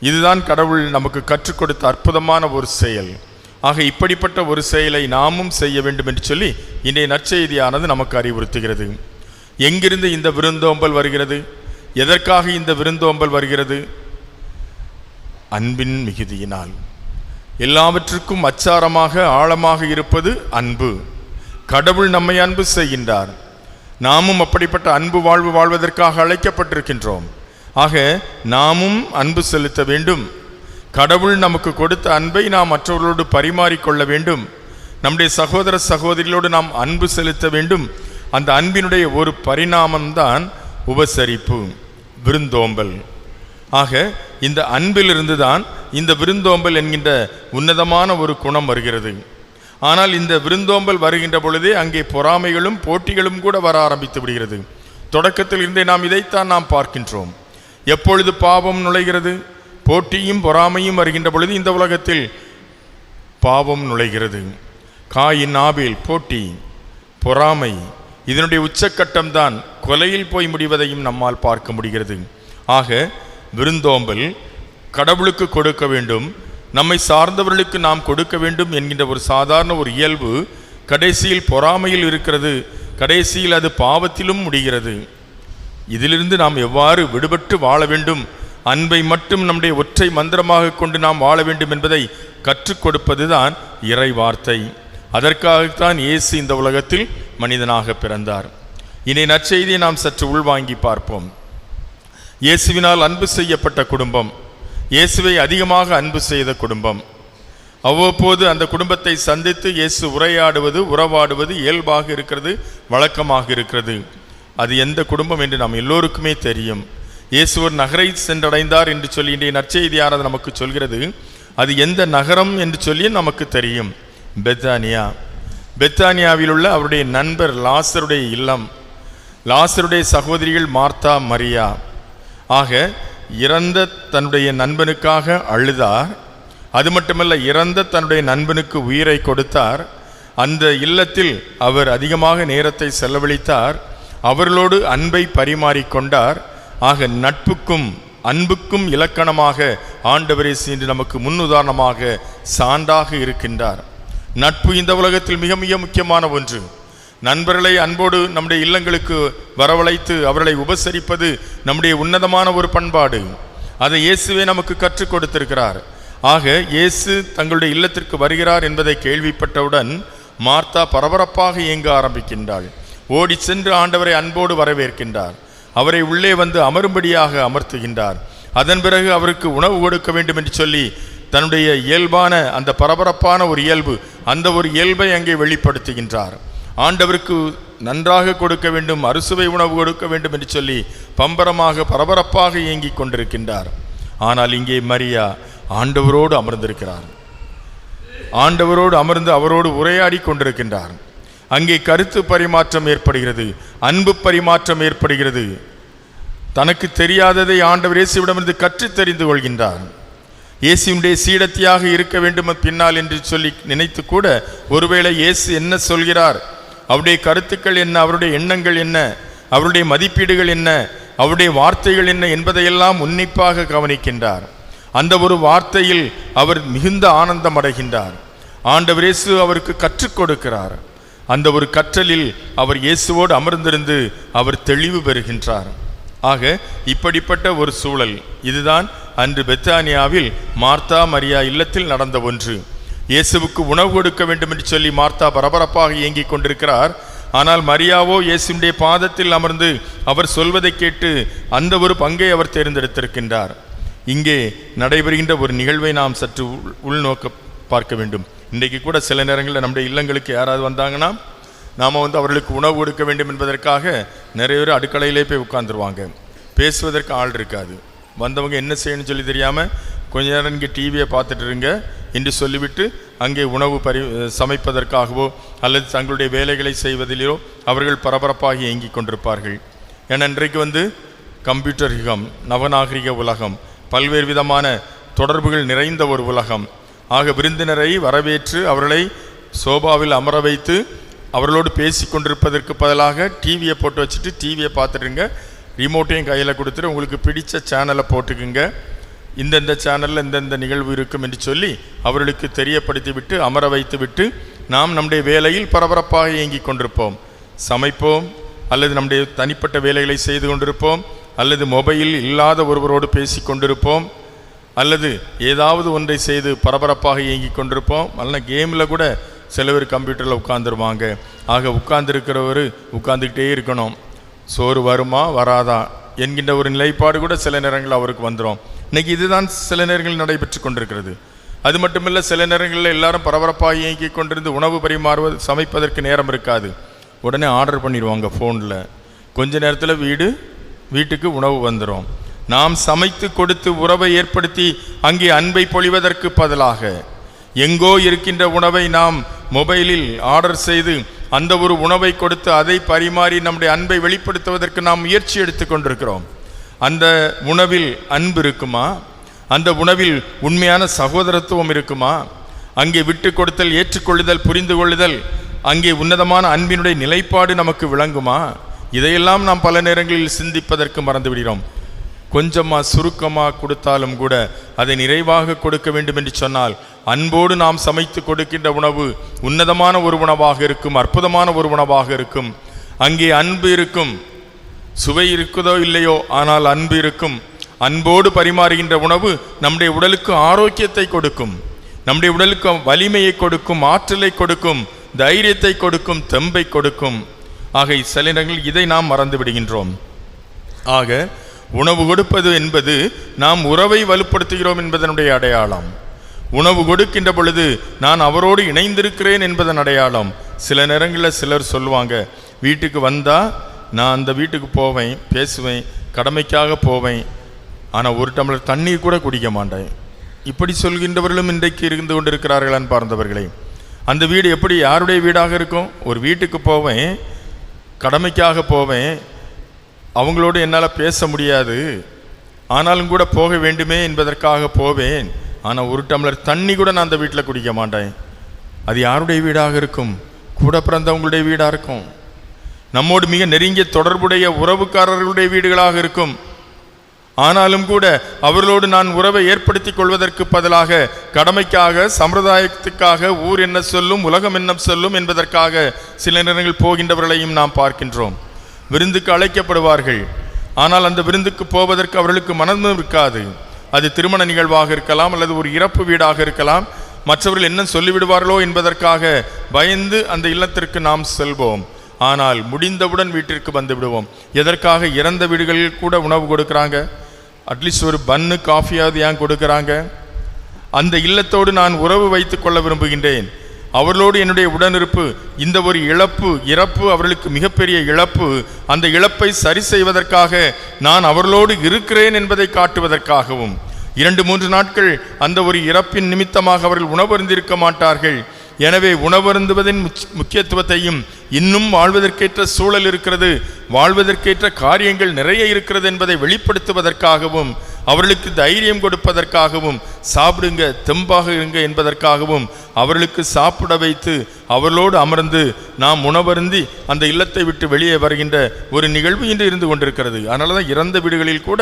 இதுதான் கடவுள் நமக்கு கற்றுக் கொடுத்த அற்புதமான ஒரு செயல். ஆக இப்படிப்பட்ட ஒரு செயலை நாமும் செய்ய வேண்டும் என்று சொல்லி இன்றைய நற்செய்தியானது நமக்கு அறிவுறுத்துகிறது. எங்கிருந்து இந்த விருந்தோம்பல் வருகிறது? எதற்காக இந்த விருந்தோம்பல் வருகிறது? அன்பின் மிகுதியினால். எல்லாவற்றுக்கும் அச்சாரமாக ஆழமாக இருப்பது அன்பு. கடவுள் நம்மை அன்பு செய்கின்றார். நாமும் அப்படிப்பட்ட அன்பு வாழ்வு வாழ்வதற்காக அழைக்கப்பட்டிருக்கின்றோம். ஆக நாமும் அன்பு செலுத்த வேண்டும். கடவுள் நமக்கு கொடுத்த அன்பை நாம் மற்றவர்களோடு பரிமாறிக்கொள்ள வேண்டும். நம்முடைய சகோதர சகோதரிகளோடு நாம் அன்பு செலுத்த வேண்டும். அந்த அன்பினுடைய ஒரு பரிணாமம்தான் உபசரிப்பு, விருந்தோம்பல். ஆக இந்த அன்பிலிருந்து தான் இந்த விருந்தோம்பல் என்கின்ற உன்னதமான ஒரு குணம் வருகிறது. ஆனால் இந்த விருந்தோம்பல் வருகின்ற பொழுதே அங்கே பொறாமைகளும் போட்டிகளும் கூட வர ஆரம்பித்து விடுகிறது. தொடக்கத்தில் இருந்தே நாம் இதைத்தான் நாம் பார்க்கின்றோம். எப்பொழுது பாவம் நுழைகிறது, போட்டியும் பொறாமையும் வருகின்ற பொழுது இந்த உலகத்தில் பாவம் நுழைகிறது. காயின் ஆபேல் போட்டி, பொறாமை, இதனுடைய உச்சக்கட்டம்தான் கொலையில் போய் முடிவதையும் நம்மால் பார்க்க முடிகிறது. ஆக விருந்தோம்பல் கடவுளுக்கு கொடுக்க வேண்டும், நம்மை சார்ந்தவர்களுக்கு நாம் கொடுக்க வேண்டும் என்கின்ற ஒரு சாதாரண ஒரு இயல்பு கடைசியில் பொறாமையில் இருக்கிறது. கடைசியில் அது பாவத்திலும் முடிகிறது. இதிலிருந்து நாம் எவ்வாறு விடுபட்டு வாழ வேண்டும், அன்பை மட்டும் நம்முடைய ஒற்றை மந்திரமாக கொண்டு நாம் வாழ வேண்டும் என்பதை கற்றுக் கொடுப்பது தான் இறை வார்த்தை. அதற்காகத்தான் இயேசு இந்த உலகத்தில் மனிதனாக பிறந்தார். இனி நற்செய்தியை நாம் சற்று உள்வாங்கி பார்ப்போம். இயேசுவினால் அன்பு செய்யப்பட்ட குடும்பம், இயேசுவை அதிகமாக அன்பு செய்த குடும்பம். அவ்வப்போது அந்த குடும்பத்தை சந்தித்து இயேசு உரையாடுவது, உறவாடுவது இயல்பாக இருக்கிறது, வழக்கமாக இருக்கிறது. அது எந்த குடும்பம் என்று நாம் எல்லோருக்குமே தெரியும். இயேசு ஒரு நகரை சென்றடைந்தார் என்று சொல்லி இன்றைய நற்செய்தியானது நமக்கு சொல்கிறது. அது எந்த நகரம் என்று சொல்லி நமக்கு தெரியும், பெத்தானியா. பெத்தானியாவில் உள்ள அவருடைய நண்பர் லாசருடைய இல்லம், லாசருடைய சகோதரிகள் மார்த்தா, மரியா. ஆக இறந்த தன்னுடைய நண்பனுக்காக அழுதார். அது மட்டுமல்ல, இறந்த தன்னுடைய நண்பனுக்கு உயிரை கொடுத்தார். அந்த இல்லத்தில் அவர் அதிகமாக நேரத்தை செலவழித்தார். அவர்களோடு அன்பை பரிமாறிக்கொண்டார். ஆக நட்புக்கும் அன்புக்கும் இலக்கணமாக ஆண்டவர் இயேசு இன்று நமக்கு முன்னுதாரணமாக சான்றாக இருக்கின்றார். நட்பு இந்த உலகத்தில் மிக மிக முக்கியமான ஒன்று. நண்பர்களை அன்போடு நம்முடைய இல்லங்களுக்கு வரவழைத்து அவர்களை உபசரிப்பது நம்முடைய உன்னதமான ஒரு பண்பாடு. அதை இயேசுவே நமக்கு கற்றுக் கொடுத்திருக்கிறார். ஆக இயேசு தங்களுடைய இல்லத்திற்கு வருகிறார் என்பதை கேள்விப்பட்டவுடன் மார்த்தா பரபரப்பாக இயங்க ஆரம்பிக்கின்றாள். ஓடி சென்று ஆண்டவரை அன்போடு வரவேற்கின்றார். அவரை உள்ளே வந்து அமரும்படியாக அமர்த்துகின்றார். அதன் பிறகு அவருக்கு உணவு கொடுக்க வேண்டும் என்று சொல்லி தன்னுடைய இயல்பான அந்த பரபரப்பான ஒரு இயல்பு, அந்த ஒரு இயல்பை அங்கே வெளிப்படுத்துகின்றார். ஆண்டவருக்கு நன்றாக கொடுக்க வேண்டும், அறுசுவை உணவு கொடுக்க வேண்டும் என்று சொல்லி பம்பரமாக பரபரப்பாக இயங்கிக் கொண்டிருக்கின்றார். ஆனால் இங்கே மரியா ஆண்டவரோடு அமர்ந்திருக்கிறார். ஆண்டவரோடு அமர்ந்து அவரோடு உரையாடி கொண்டிருக்கின்றார். அங்கே கருத்து பரிமாற்றம் ஏற்படுகிறது, அன்பு பரிமாற்றம் ஏற்படுகிறது. தனக்கு தெரியாததை ஆண்டவர் இயேசுவிடமிருந்து கற்று தெரிந்து கொள்கின்றார். இயேசுடைய சீடத்தியாக இருக்க வேண்டும் பின்னால் என்று சொல்லி நினைத்து கூட ஒருவேளை இயேசு என்ன சொல்கிறார், அவருடைய கருத்துக்கள் என்ன, அவருடைய எண்ணங்கள் என்ன, அவருடைய மதிப்பீடுகள் என்ன, அவருடைய வார்த்தைகள் என்ன என்பதையெல்லாம் உன்னிப்பாக கவனிக்கின்றார். அந்த ஒரு வார்த்தையில் அவர் மிகுந்த ஆனந்தம் அடைகின்றார். ஆண்டவர் இயேசு அவருக்கு கற்றுக் கொடுக்கிறார். அந்த ஒரு கற்றலில் அவர் இயேசுவோடு அமர்ந்திருந்து அவர் தெளிவு பெறுகின்றார். ஆக இப்படிப்பட்ட ஒரு சூழல் இதுதான் அன்று பெத்தானியாவில் மார்த்தா மரியா இல்லத்தில் நடந்த ஒன்று. இயேசுவுக்கு உணவு கொடுக்க வேண்டும் என்று சொல்லி மார்த்தா பரபரப்பாக இயங்கிக் கொண்டிருக்கிறார். ஆனால் மரியாவோ இயேசுடைய பாதத்தில் அமர்ந்து அவர் சொல்வதை கேட்டு அந்த ஒரு பங்கை அவர் தேர்ந்தெடுத்திருக்கின்றார். இங்கே நடைபெறுகின்ற ஒரு நிகழ்வை நாம் சற்று உள்நோக்க பார்க்க வேண்டும். இன்றைக்கு கூட சில நேரங்களில் நம்முடைய இல்லங்களுக்கு யாராவது வந்தாங்கன்னா நாம் அவர்களுக்கு உணவு கொடுக்க வேண்டும் என்பதற்காக நிறைய பேர் அடுக்கலையிலே போய் உட்காந்துருவாங்க. பேசுவதற்கு ஆள் இருக்காது. வந்தவங்க என்ன செய்யணும்னு சொல்லி தெரியாமல் கொஞ்ச நேரம் இங்கே டிவியை பார்த்துட்டு இருங்க என்று சொல்லிவிட்டு அங்கே உணவு சமைப்பதற்காகவோ அல்லது தங்களுடைய வேலைகளை செய்வதிலோ அவர்கள் பரபரப்பாக இயங்கிக் கொண்டிருப்பார்கள். ஏன்னா இன்றைக்கு கம்ப்யூட்டர் யுகம், நவநாகரிக உலகம், பல்வேறு விதமான தொடர்புகள் நிறைந்த ஒரு உலகம். ஆக விருந்தினரை வரவேற்று அவர்களை சோபாவில் அமர வைத்து அவர்களோடு பேசி கொண்டிருப்பதற்கு பதிலாக டிவியை போட்டு வச்சுட்டு டிவியை பார்த்துட்டுங்க, ரிமோட்டையும் கையில் கொடுத்துட்டு உங்களுக்கு பிடித்த சேனலை போட்டுக்குங்க, இந்தந்த சேனலில் இந்தந்த நிகழ்வு இருக்கும் என்று சொல்லி அவர்களுக்கு தெரியப்படுத்தி விட்டு அமர வைத்து விட்டு நாம் நம்முடைய வேலையில் பரபரப்பாக இயங்கிக் கொண்டிருப்போம். சமைப்போம், அல்லது நம்முடைய தனிப்பட்ட வேலைகளை செய்து கொண்டிருப்போம், அல்லது மொபைல் இல்லாத ஒருவரோடு பேசி கொண்டிருப்போம், அல்லது ஏதாவது ஒன்றை செய்து பரபரப்பாக இயங்கிக் கொண்டிருப்போம். அல்ல கேமில் கூட சில பேர் கம்ப்யூட்டரில் உட்காந்துருவாங்க. ஆக உட்கார்ந்துருக்கிறவர் உட்காந்துக்கிட்டே இருக்கணும். சோறு வருமா வராதா என்கின்ற ஒரு நிலைப்பாடு கூட சில நேரங்களில் அவருக்கு வந்துடும். இன்னைக்கு இதுதான் சில நேரங்களில் நடைபெற்று கொண்டிருக்கிறது. அது மட்டுமில்லை, சில நேரங்களில் எல்லாரும் பரபரப்பாக இயங்கி கொண்டிருந்து உணவு பரிமாறுவது சமைப்பதற்கு நேரம் இருக்காது. உடனே ஆர்டர் பண்ணிடுவாங்க ஃபோனில். கொஞ்ச நேரத்தில் வீட்டுக்கு உணவு வந்துடும். நாம் சமைத்து கொடுத்து உறவை ஏற்படுத்தி அங்கே அன்பை பொழிவதற்கு பதிலாக எங்கோ இருக்கின்ற உணவை நாம் மொபைலில் ஆர்டர் செய்து அந்த ஒரு உணவை கொடுத்து அதை பரிமாறி நம்முடைய அன்பை வெளிப்படுத்துவதற்கு நாம் முயற்சி எடுத்து கொண்டிருக்கிறோம். அந்த உணவில் அன்பு இருக்குமா? அந்த உணவில் உண்மையான சகோதரத்துவம் இருக்குமா? அங்கே விட்டு கொடுத்தல், ஏற்றுக்கொள்ளுதல், புரிந்து கொள்ளுதல், அங்கே உன்னதமான அன்பினுடைய நிலைப்பாடு நமக்கு விளங்குமா? இதையெல்லாம் நாம் பல நேரங்களில் சிந்திப்பதற்கு மறந்து விடுகிறோம். கொஞ்சமாக சுருக்கமாக கொடுத்தாலும் கூட அதை நிறைவாக கொடுக்க வேண்டும் என்று சொன்னால் அன்போடு நாம் சமைத்து கொடுக்கின்ற உணவு உன்னதமான ஒரு உணவாக இருக்கும், அற்புதமான ஒரு உணவாக இருக்கும். அங்கே அன்பு இருக்கும். சுவை இருக்குதோ இல்லையோ, ஆனால் அன்பு இருக்கும். அன்போடு பரிமாறுகின்ற உணவு நம்முடைய உடலுக்கு ஆரோக்கியத்தை கொடுக்கும், நம்முடைய உடலுக்கு வலிமையை கொடுக்கும், ஆற்றலை கொடுக்கும், தைரியத்தை கொடுக்கும், தெம்பை கொடுக்கும். ஆக சில நேரங்களில் இதை நாம் மறந்து விடுகின்றோம். ஆக உணவு கொடுப்பது என்பது நாம் உறவை வலுப்படுத்துகிறோம் என்பதனுடைய அடையாளம். உணவு கொடுக்கின்ற பொழுது நான் அவரோடு இணைந்திருக்கிறேன் என்பதன் அடையாளம். சில நேரங்களில் சிலர் சொல்லுவாங்க, வீட்டுக்கு வந்தால் நான் அந்த வீட்டுக்கு போவேன், பேசுவேன், கடமைக்காக போவேன், ஆனால் ஒரு டம்ளர் தண்ணீர் கூட குடிக்க மாட்டேன். இப்படி சொல்கின்றவர்களும் இன்றைக்கு இருந்து கொண்டிருக்கிறார்களான் பார்ந்தவர்களே. அந்த வீடு எப்படி யாருடைய வீடாக இருக்கும்? ஒரு வீட்டுக்கு போவேன், கடமைக்காக போவேன், அவங்களோடு என்னால் பேச முடியாது, ஆனாலும் கூட போக வேண்டுமே என்பதற்காக போவேன், ஆனால் ஒரு டம்ளர் தண்ணி கூட நான் அந்த வீட்டில் குடிக்க மாட்டேன். அது யாருடைய வீடாக இருக்கும்? கூட பிறந்தவங்களுடைய வீடாக இருக்கும். நம்மோடு மிக நெருங்கிய தொடர்புடைய உறவுக்காரர்களுடைய வீடுகளாக இருக்கும். ஆனாலும் கூட அவர்களோடு நான் உறவை ஏற்படுத்தி கொள்வதற்கு பதிலாக கடமைக்காக, சம்பிரதாயத்துக்காக, ஊர் என்ன சொல்லும், உலகம் என்ன சொல்லும் என்பதற்காக சில நேரங்கள் போகின்றவர்களையும் நாம் பார்க்கின்றோம். விருந்துக்கு அழைக்கப்படுவார்கள், ஆனால் அந்த விருந்துக்கு போவதற்கு அவர்களுக்கு மனமும் இருக்காது. அது திருமண நிகழ்வாக இருக்கலாம், அல்லது ஒரு இறப்பு வீடாக இருக்கலாம். மற்றவர்கள் என்ன சொல்லிவிடுவார்களோ என்பதற்காக பயந்து அந்த இல்லத்திற்கு நாம் செல்வோம். ஆனால் முடிந்தவுடன் வீட்டிற்கு வந்து விடுவோம். எதற்காக? இறந்த வீடுகளில் கூட உணவு கொடுக்குறாங்க, அட்லீஸ்ட் ஒரு பன்னு காஃபியாவது ஏன் கொடுக்குறாங்க? அந்த இல்லத்தோடு நான் உறவு வைத்து கொள்ள விரும்புகின்றேன். அவர்களோடு என்னுடைய உடனிருப்பு, இந்த ஒரு இறப்பு அவர்களுக்கு மிகப்பெரிய இழப்பு. அந்த இழப்பை சரி செய்வதற்காக நான் அவர்களோடு இருக்கிறேன் என்பதை காட்டுவதற்காகவும் 2-3 நாட்கள் அந்த ஒரு இறப்பின் நிமித்தமாக அவர்கள் உணவருந்திருக்க மாட்டார்கள். எனவே உணவருந்துவதின் முக்கியத்துவத்தையும், இன்னும் வாழ்வதற்கேற்ற சூழல் இருக்கிறது, வாழ்வதற்கேற்ற காரியங்கள் நிறைய இருக்கிறது என்பதை வெளிப்படுத்துவதற்காகவும், அவர்களுக்கு தைரியம் கொடுப்பதற்காகவும், சாப்பிடுங்க, தெம்பாக இருங்க என்பதற்காகவும் அவர்களுக்கு சாப்பிட வைத்து அவர்களோடு அமர்ந்து நாம் உணவருந்தி அந்த இல்லத்தை விட்டு வெளியே வருகின்ற ஒரு நிகழ்வு இன்று இருந்து கொண்டிருக்கிறது. அதனால தான் இறந்த வீடுகளில் கூட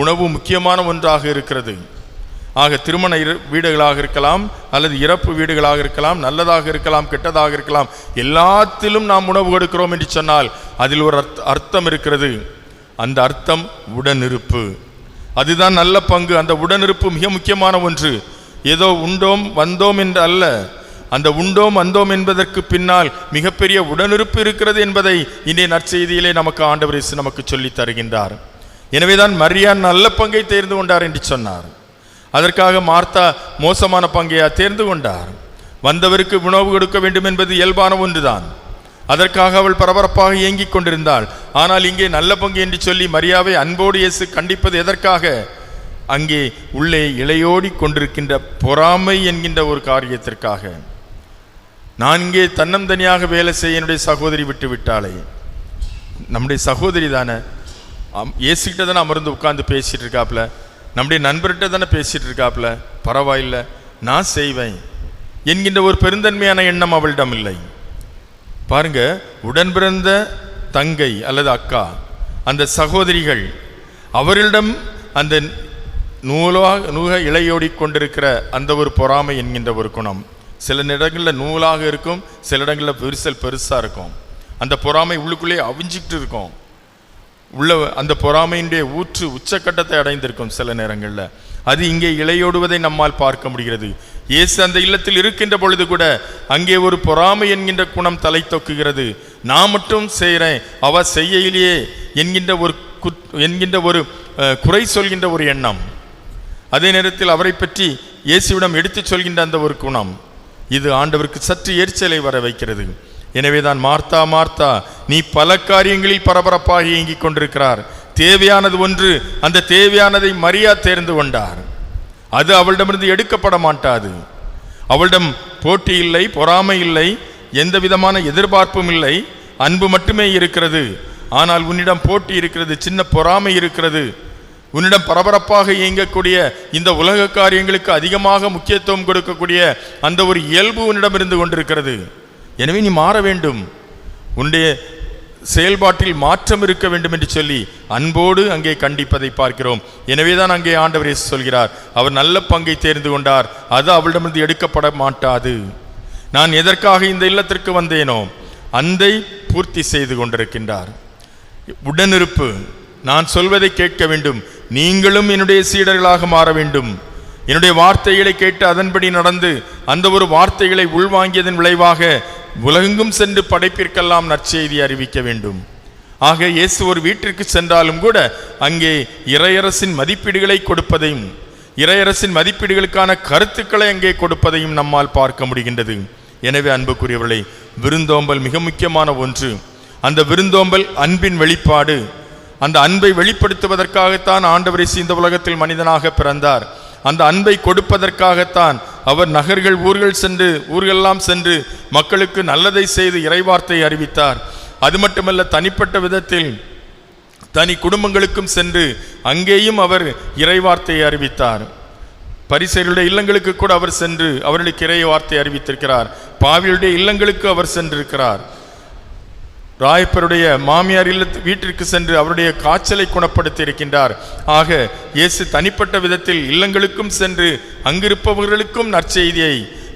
உணவு முக்கியமான ஒன்றாக இருக்கிறது. ஆக திருமண வீடுகளாக இருக்கலாம், அல்லது இறப்பு வீடுகளாக இருக்கலாம், நல்லதாக இருக்கலாம், கெட்டதாக இருக்கலாம், எல்லாத்திலும் நாம் உணவு கொடுக்கிறோம் என்று சொன்னால் அதில் ஒரு அர்த்தம் இருக்கிறது. அந்த அர்த்தம் உடனிருப்பு. அதுதான் நல்ல பங்கு. அந்த உடனிருப்பு மிக முக்கியமான ஒன்று. ஏதோ உண்டோம் வந்தோம் என்று அல்ல, அந்த உண்டோம் வந்தோம் என்பதற்கு பின்னால் மிகப்பெரிய உடனிருப்பு இருக்கிறது என்பதை இன்றைய நற்செய்தியிலே நமக்கு ஆண்டவர் இயேசு நமக்கு சொல்லித் தருகின்றார். எனவேதான் மரியான் நல்ல பங்கை தேர்ந்து கொண்டார் என்று சொன்னார். அதற்காக மார்த்தா மோசமான பங்கையா தேர்ந்து கொண்டார்? வந்தவருக்கு உணவு கொடுக்க வேண்டும் என்பது இயல்பான ஒன்றுதான். அதற்காக அவள் பரபரப்பாக இயங்கிக் கொண்டிருந்தாள். ஆனால் இங்கே நல்ல பங்கு என்று சொல்லி மரியாவை அன்போடு இயேசு கண்டிப்பது எதற்காக? அங்கே உள்ளே இளையோடி கொண்டிருக்கின்ற பொறாமை என்கின்ற ஒரு காரியத்திற்காக. நான் இங்கே தன்னந்தனியாக வேலை செய்ய என்னுடைய சகோதரி விட்டு விட்டாளே, நம்முடைய சகோதரி தானே, இயேசுகிட்ட தானே அமர்ந்து உட்கார்ந்து பேசிட்டு இருக்காப்புல, நம்முடைய நண்பர்கிட்ட தானே பேசிட்டு இருக்காப்புல, பரவாயில்லை நான் செய்வேன் என்கின்ற ஒரு பெருந்தன்மையான எண்ணம் அவளிடம் இல்லை. பாருங்க, உடன் பிறந்த தங்கை அல்லது அக்கா, அந்த சகோதரிகள், அவர்களிடம் அந்த நூக இழையோடி கொண்டிருக்கிற அந்த ஒரு பொறாமை என்கின்ற ஒரு குணம். சில இடங்களில் நூலாக இருக்கும், சில இடங்களில் விரிசல் பெருசாக இருக்கும். அந்த பொறாமை உள்ளுக்குள்ளே அவிஞ்சிக்கிட்டு இருக்கும். உள்ள அந்த பொறாமையினுடைய ஊற்று உச்சக்கட்டத்தை அடைந்திருக்கும். சில நேரங்களில் அது இங்கே இளையோடுவதை நம்மால் பார்க்க முடிகிறது. இயேசு அந்த இல்லத்தில் இருக்கின்ற பொழுது கூட அங்கே ஒரு பொறாமை என்கின்ற குணம் தலை தொக்குகிறது. நான் மட்டும் செய்கிறேன், அவ செய்யலையே என்கின்ற ஒரு என்கின்ற ஒரு குறை சொல்கின்ற ஒரு எண்ணம், அதே நேரத்தில் அவரை பற்றி இயேசுவிடம் எடுத்துச் சொல்கின்ற அந்த ஒரு குணம், இது ஆண்டவருக்கு சற்று எரிச்சலை வர வைக்கிறது. எனவேதான் மார்த்தா மார்த்தா, நீ பல காரியங்களில் பரபரப்பாக இயங்கிக் கொண்டிருக்கிறார். தேவையானது ஒன்று, அந்த தேவையானதை மரியா தேர்ந்து கொண்டார். அது அவளிடமிருந்து எடுக்கப்பட மாட்டாது. அவளிடம் போட்டி இல்லை, பொறாமை இல்லை, எந்த விதமான எதிர்பார்ப்பும் இல்லை, அன்பு மட்டுமே இருக்கிறது. ஆனால் உன்னிடம் போட்டி இருக்கிறது, சின்ன பொறாமை இருக்கிறது. உன்னிடம் பரபரப்பாக இயங்கக்கூடிய இந்த உலக காரியங்களுக்கு அதிகமாக முக்கியத்துவம் கொடுக்கக்கூடிய அந்த ஒரு இயல்பு உன்னிடம் இருந்து கொண்டிருக்கிறது. எனவே நீ மாற வேண்டும், உன்னுடைய செயல்பாட்டில் மாற்றம் இருக்க வேண்டும் என்று சொல்லி அன்போடு அங்கே கண்டிப்பதை பார்க்கிறோம். எனவேதான் அங்கே ஆண்டவர் இயேசு சொல்கிறார், அவர் நல்ல பங்கை தேர்ந்து கொண்டார், அது அவளிடமிருந்து எடுக்கப்பட மாட்டாது. நான் எதற்காக இந்த இல்லத்திற்கு வந்தேனோ அந்தை பூர்த்தி செய்து கொண்டிருக்கின்றார். உடனிருப்பு, நான் சொல்வதை கேட்க வேண்டும், நீங்களும் என்னுடைய சீடர்களாக மாற வேண்டும். என்னுடைய வார்த்தைகளை கேட்டு அதன்படி நடந்து அந்த ஒரு வார்த்தைகளை உள்வாங்கியதன் விளைவாக உலகெங்கும் சென்று படைப்பிற்கெல்லாம் நற்செய்தி அறிவிக்க வேண்டும். ஆக இயேசு ஒரு வீட்டிற்கு சென்றாலும் கூட அங்கே இறையரசின் மதிப்பீடுகளை கொடுப்பதையும் இறையரசின் மதிப்பீடுகளுக்கான கருத்துக்களை அங்கே கொடுப்பதையும் நம்மால் பார்க்க முடிகின்றது. எனவே அன்புக்குரியவர்களே, விருந்தோம்பல் மிக முக்கியமான ஒன்று. அந்த விருந்தோம்பல் அன்பின் வெளிப்பாடு. அந்த அன்பை வெளிப்படுத்துவதற்காகத்தான் ஆண்டவர் இயேசு இந்த உலகத்தில் மனிதனாக பிறந்தார். அந்த அன்பை கொடுப்பதற்காகத்தான் அவர் நகர்கள் ஊர்களெல்லாம் சென்று மக்களுக்கு நல்லதை செய்து இறைவார்த்தை அறிவித்தார். அது மட்டுமல்ல, தனிப்பட்ட விதத்தில் தனி குடும்பங்களுக்கும் சென்று அங்கேயும் அவர் இறைவார்த்தையை அறிவித்தார். பரிசேயருடைய இல்லங்களுக்கு கூட அவர் சென்று அவர்களுக்கு இறைவார்த்தை அறிவித்திருக்கிறார். பாவியுடைய இல்லங்களுக்கு அவர் சென்றிருக்கிறார். ராயப்பருடைய மாமியார் வீட்டிற்கு சென்று அவருடைய காய்ச்சலை குணப்படுத்தி இருக்கின்றார். ஆக இயேசு தனிப்பட்ட விதத்தில் இல்லங்களுக்கும் சென்று அங்கிருப்பவர்களுக்கும் நற்செய்தியை,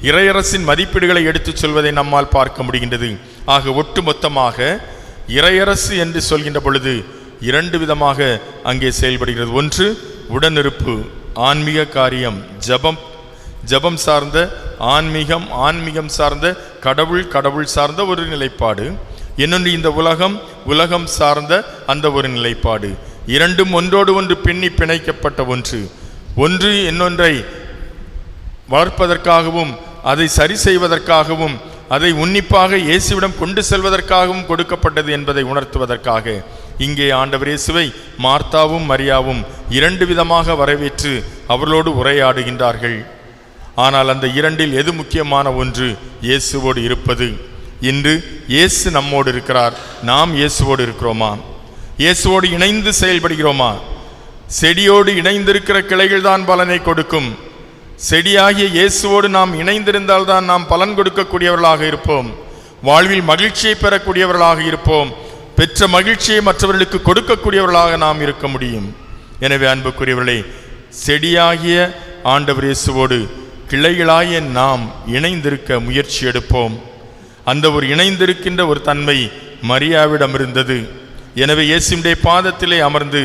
இறையரசின் மதிப்பீடுகளை எடுத்துச் சொல்வதை நம்மால் பார்க்க முடிகின்றது. ஆக ஒட்டுமொத்தமாக இறையரசு என்று சொல்கின்ற பொழுது இரண்டு விதமாக அங்கே செயல்படுகிறது. ஒன்று உடனிருப்பு, ஆன்மீக காரியம், ஜபம் சார்ந்த ஆன்மீகம் சார்ந்த கடவுள் சார்ந்த ஒரு நிலைப்பாடு. இன்னொன்று இந்த உலகம் சார்ந்த அந்த ஒரு நிலைப்பாடு. இரண்டும் ஒன்றோடு ஒன்று பின்னி பிணைக்கப்பட்ட ஒன்று இன்னொன்றை வளர்ப்பதற்காகவும் அதை சரி செய்வதற்காகவும் அதை உன்னிப்பாக இயேசுவிடம் கொண்டு செல்வதற்காகவும் கொடுக்கப்பட்டது என்பதை உணர்த்துவதற்காக இங்கே ஆண்டவர் இயேசுவை மார்த்தாவும் மரியாவும் இரண்டு விதமாக வரவேற்று அவர்களோடு உரையாடுகின்றார்கள். ஆனால் அந்த இரண்டில் எது முக்கியமான ஒன்று? இயேசுவோடு இருப்பது. இன்று இயேசு நம்மோடு இருக்கிறார், நாம் இயேசுவோடு இருக்கிறோமா? இயேசுவோடு இணைந்து செயல்படுகிறோமா? செடியோடு இணைந்திருக்கிற கிளைகள் தான் பலனை கொடுக்கும். செடியாகிய இயேசுவோடு நாம் இணைந்திருந்தால் தான் நாம் பலன் கொடுக்கக்கூடியவர்களாக இருப்போம், வாழ்வில் மகிழ்ச்சியை பெறக்கூடியவர்களாக இருப்போம், பெற்ற மகிழ்ச்சியை மற்றவர்களுக்கு கொடுக்கக்கூடியவர்களாக நாம் இருக்க முடியும். எனவே அன்புக்குரியவர்களே, செடியாகிய ஆண்டவர் இயேசுவோடு கிளைகளாகிய நாம் இணைந்திருக்க முயற்சி எடுப்போம். அந்த ஒரு இணைந்திருக்கின்ற ஒரு தன்மை மரியாவிடம் இருந்தது. எனவே இயேசுடைய பாதத்திலே அமர்ந்து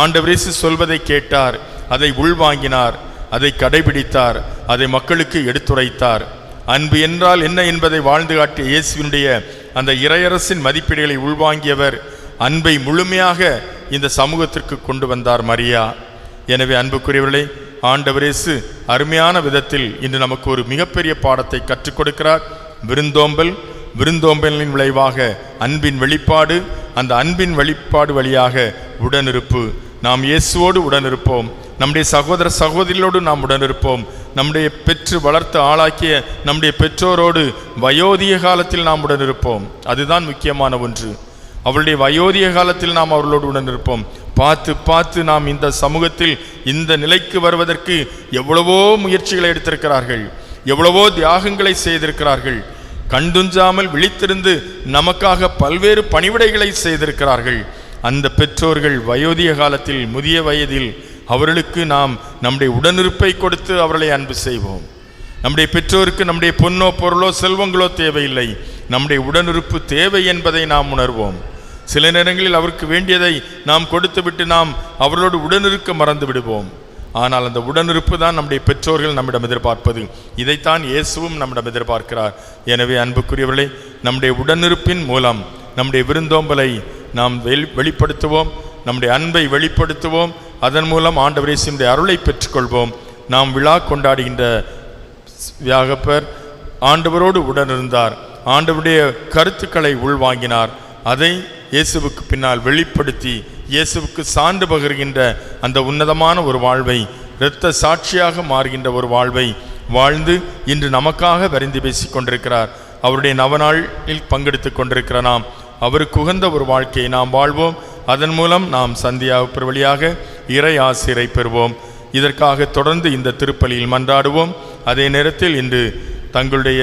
ஆண்டவர் இயேசு சொல்வதை கேட்டார், அதை உள்வாங்கினார், அதை கடைபிடித்தார், அதை மக்களுக்கு எடுத்துரைத்தார். அன்பு என்றால் என்ன என்பதை வாழ்ந்து காட்டிய இயேசுவினுடைய அந்த இறையரசின் மதிப்பீடுகளை உள்வாங்கியவர் அன்பை முழுமையாக இந்த சமூகத்திற்கு கொண்டு வந்தார் மரியா. எனவே அன்புக்குரியவர்களே, ஆண்டவர் இயேசு அருமையான விதத்தில் இன்று நமக்கு ஒரு மிகப்பெரிய பாடத்தை கற்றுக் கொடுக்கிறார். விருந்தோம்பலின் விளைவாக அன்பின் வெளிப்பாடு, அந்த அன்பின் வெளிப்பாடு வழியாக உடனிருப்பு. நாம் இயேசுவோடு உடனிருப்போம், நம்முடைய சகோதர சகோதரிகளோடு நாம் உடனிருப்போம். நம்முடைய பெற்று வளர்த்து ஆளாக்கிய நம்முடைய பெற்றோரோடு வயோதிக காலத்தில் நாம் உடனிருப்போம். அதுதான் முக்கியமான ஒன்று. அவருடைய வயோதிக காலத்தில் நாம் அவர்களோடு உடனிருப்போம். பார்த்து நாம் இந்த சமூகத்தில் இந்த நிலைக்கு வருவதற்கு எவ்வளவோ முயற்சிகளை எடுத்திருக்கிறார்கள், எவ்வளவோ தியாகங்களை செய்திருக்கிறார்கள், கண்டுஞ்சாமல் விழித்திருந்து நமக்காக பல்வேறு பணிவிடைகளை செய்திருக்கிறார்கள். அந்த பெற்றோர்கள் வயோதிக காலத்தில், முதிய வயதில் அவர்களுக்கு நாம் நம்முடைய உடனிருப்பை கொடுத்து அவர்களை அன்பு செய்வோம். நம்முடைய பெற்றோருக்கு நம்முடைய பொன்னோ பொருளோ செல்வங்களோ தேவையில்லை, நம்முடைய உடனிருப்பு தேவை என்பதை நாம் உணர்வோம். சில நேரங்களில் அவருக்கு வேண்டியதை நாம் கொடுத்துவிட்டு நாம் அவர்களோடு உடனிருக்க மறந்து விடுவோம். ஆனால் அந்த உடனிருப்பு தான் நம்முடைய பெற்றோர்கள் நம்மிடம் எதிர்பார்ப்பது. இதைத்தான் இயேசுவும் நம்மிடம் எதிர்பார்க்கிறார். எனவே அன்புக்குரியவர்களே, நம்முடைய உடனிருப்பின் மூலம் நம்முடைய விருந்தோம்பலை நாம் வெளிப்படுத்துவோம். நம்முடைய அன்பை வெளிப்படுத்துவோம். அதன் மூலம் ஆண்டவர் இயேசுவின் அருளை பெற்றுக்கொள்வோம். நாம் விழா கொண்டாடுகின்ற வியாகப்பர் ஆண்டவரோடு உடனிருந்தார். ஆண்டவருடைய கருத்துக்களை உள்வாங்கினார். அதை இயேசுவுக்கு பின்னால் வெளிப்படுத்தி இயேசுவுக்கு சான்று பகிர்கின்ற அந்த உன்னதமான ஒரு வாழ்வை, இரத்த சாட்சியாக மாறுகின்ற ஒரு வாழ்வை வாழ்ந்து இன்று நமக்காக வரிந்து பேசிக் கொண்டிருக்கிறார். அவருடைய நவநாளில் பங்கெடுத்து கொண்டிருக்கிற நாம் அவருக்கு உகந்த ஒரு வாழ்க்கையை நாம் வாழ்வோம். அதன் மூலம் நாம் சந்தியாவுக்கு வழியாக இறை ஆசிரை பெறுவோம். இதற்காக தொடர்ந்து இந்த திருப்பலியில் மன்றாடுவோம். அதே நேரத்தில் இன்று தங்களுடைய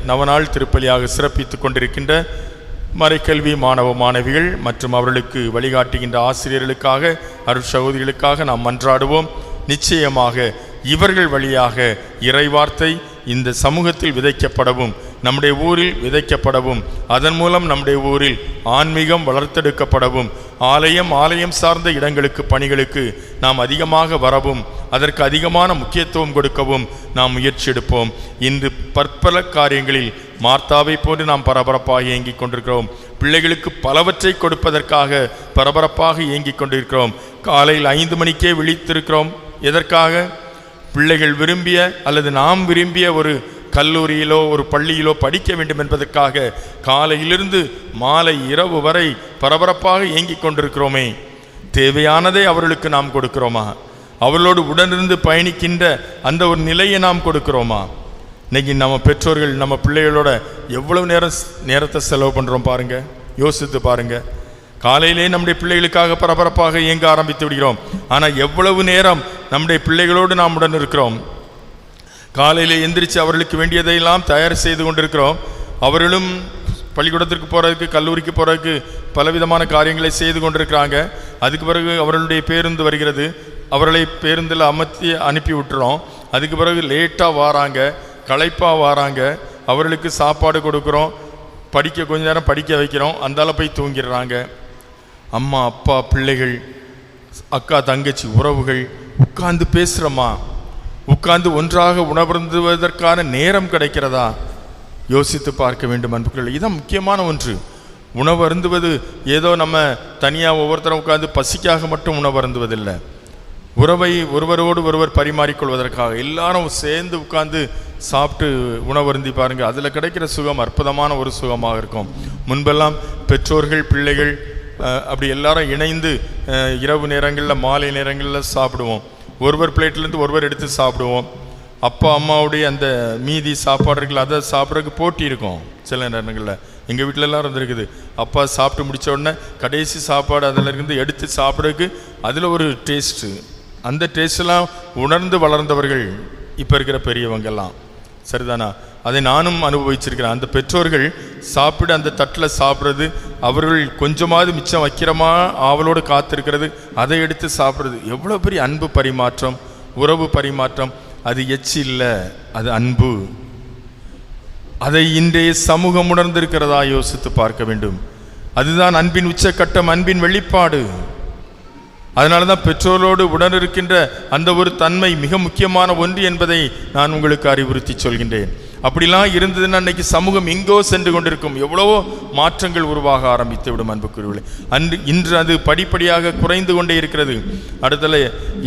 நவநாள் திருப்பலியாக சிறப்பித்து கொண்டிருக்கின்ற மறைக்கல்வி மாணவ மாணவிகள் மற்றும் அவர்களுக்கு வழிகாட்டுகின்ற ஆசிரியர்களுக்காக, அருட்சகோதரிகளுக்காக நாம் மன்றாடுவோம். நிச்சயமாக இவர்கள் வழியாக இறைவார்த்தை இந்த சமூகத்தில் விதைக்கப்படவும், நம்முடைய ஊரில் விதைக்கப்படவும், அதன் மூலம் நம்முடைய ஊரில் ஆன்மீகம் வளர்த்தெடுக்கப்படவும், ஆலயம் சார்ந்த இடங்களுக்கு பணிகளுக்கு நாம் அதிகமாக வரவும், அதற்கு அதிகமான முக்கியத்துவம் கொடுக்கவும் நாம் முயற்சி எடுப்போம். இன்று பற்பல காரியங்களில் மார்த்தாவை போன்று நாம் பரபரப்பாக இயங்கிக் கொண்டிருக்கிறோம். பிள்ளைகளுக்கு பலவற்றை கொடுப்பதற்காக பரபரப்பாக இயங்கிக் கொண்டிருக்கிறோம். காலையில் 5 மணிக்கே விழித்திருக்கிறோம். எதற்காக? பிள்ளைகள் விரும்பிய அல்லது நாம் விரும்பிய ஒரு கல்லூரியிலோ ஒரு பள்ளியிலோ படிக்க வேண்டும் என்பதற்காக காலையிலிருந்து மாலை இரவு வரை பரபரப்பாக இயங்கிக் கொண்டிருக்கிறோமே. தேவையானதை அவர்களுக்கு நாம் கொடுக்கிறோமா? அவர்களோடு உடனிருந்து பயணிக்கின்ற அந்த ஒரு நிலையை நாம் கொடுக்கிறோமா? இன்னைக்கு நம்ம பெற்றோர்கள் நம்ம பிள்ளைகளோட எவ்வளவு நேரத்தை செலவு பண்ணுறோம் பாருங்க, யோசித்து பாருங்க. காலையிலே நம்முடைய பிள்ளைகளுக்காக பரபரப்பாக இயங்க ஆரம்பித்து விடுகிறோம். ஆனால் எவ்வளவு நேரம் நம்முடைய பிள்ளைகளோடு நாம் உடன் இருக்கிறோம்? காலையில் எந்திரிச்சு அவர்களுக்கு வேண்டியதையெல்லாம் தயார் செய்து கொண்டிருக்கிறோம். அவர்களும் பள்ளிக்கூடத்திற்கு போகிறதுக்கு, கல்லூரிக்கு போகிறதுக்கு பலவிதமான காரியங்களை செய்து கொண்டிருக்கிறாங்க. அதுக்கு பிறகு அவர்களுடைய பேருந்து வருகிறது, அவர்களை பேருந்தில் அமர்த்தி அனுப்பி விட்டுறோம். அதுக்கு பிறகு லேட்டாக வாராங்க, களைப்பாக வாராங்க. அவர்களுக்கு சாப்பாடு கொடுக்குறோம், கொஞ்ச நேரம் படிக்க வைக்கிறோம், அந்தால போய் தூங்கிடுறாங்க. அம்மா அப்பா பிள்ளைகள் அக்கா தங்கச்சி உறவுகள் உட்கார்ந்து பேசுகிறோமா? உட்கார்ந்து ஒன்றாக உணவருந்துவதற்கான நேரம் கிடைக்கிறதா? யோசித்து பார்க்க வேண்டும் அன்புகள். இதுதான் முக்கியமான ஒன்று. உணவு அருந்துவது ஏதோ நம்ம தனியாக ஒவ்வொருத்தரும் உட்கார்ந்து பசிக்காக மட்டும் உணவு அருந்துவதில்லை. உறவை ஒருவரோடு ஒருவர் பரிமாறிக்கொள்வதற்காக எல்லாரும் சேர்ந்து உட்கார்ந்து சாப்பிட்டு உணவருந்தி பாருங்கள். அதில் கிடைக்கிற சுகம் அற்புதமான ஒரு சுகமாக இருக்கும். முன்பெல்லாம் பெற்றோர்கள் பிள்ளைகள் அப்படி எல்லாரும் இணைந்து இரவு நேரங்களில் மாலை நேரங்களில் சாப்பிடுவோம். ஒருவர் பிளேட்லேருந்து ஒருவர் எடுத்து சாப்பிடுவோம். அப்பா அம்மாவுடைய அந்த மீதி சாப்பாடுகள் அதை சாப்பிட்றதுக்கு போட்டி இருக்கும். சில நேரங்களில் எங்கள் வீட்டிலலாம் இருந்திருக்குது. அப்பா சாப்பிட்டு முடித்த உடனே கடைசி சாப்பாடு அதில் இருந்து எடுத்து சாப்பிட்றதுக்கு அதில் ஒரு டேஸ்ட்டு. அந்த டேஸ்டெல்லாம் உணர்ந்து வளர்ந்தவர்கள் இப்போ இருக்கிற பெரியவங்கெல்லாம், சரிதானா? அதை நானும் அனுபவிச்சிருக்கிறேன். அந்த பெற்றோர்கள் சாப்பிட அந்த தட்டில் சாப்பிட்றது, அவர்கள் கொஞ்சமாவது மிச்சம் வைக்கிறமா அவளோடு காத்திருக்கிறது, அதை எடுத்து சாப்பிட்றது, எவ்வளோ பெரிய அன்பு பரிமாற்றம், உறவு பரிமாற்றம். அது எச்சி இல்லை, அது அன்பு. அதை இன்றைய சமூகம் உணர்ந்திருக்கிறதா? யோசித்து பார்க்க வேண்டும். அதுதான் அன்பின் உச்சக்கட்டம், அன்பின் வெளிப்பாடு. அதனால தான் பெற்றோரோடு உடனிருக்கின்ற அந்த ஒரு தன்மை மிக முக்கியமான ஒன்று என்பதை நான் உங்களுக்கு அறிவுறுத்தி சொல்கின்றேன். அப்படிலாம் இருந்ததுன்னா அன்னைக்கு சமூகம் எங்கோ சென்று கொண்டிருக்கும். எவ்வளவோ மாற்றங்கள் உருவாக ஆரம்பித்து விடும் அன்புக்குரியவர்களே. இன்று அது படிப்படியாக குறைந்து கொண்டே இருக்கிறது. அடுத்தல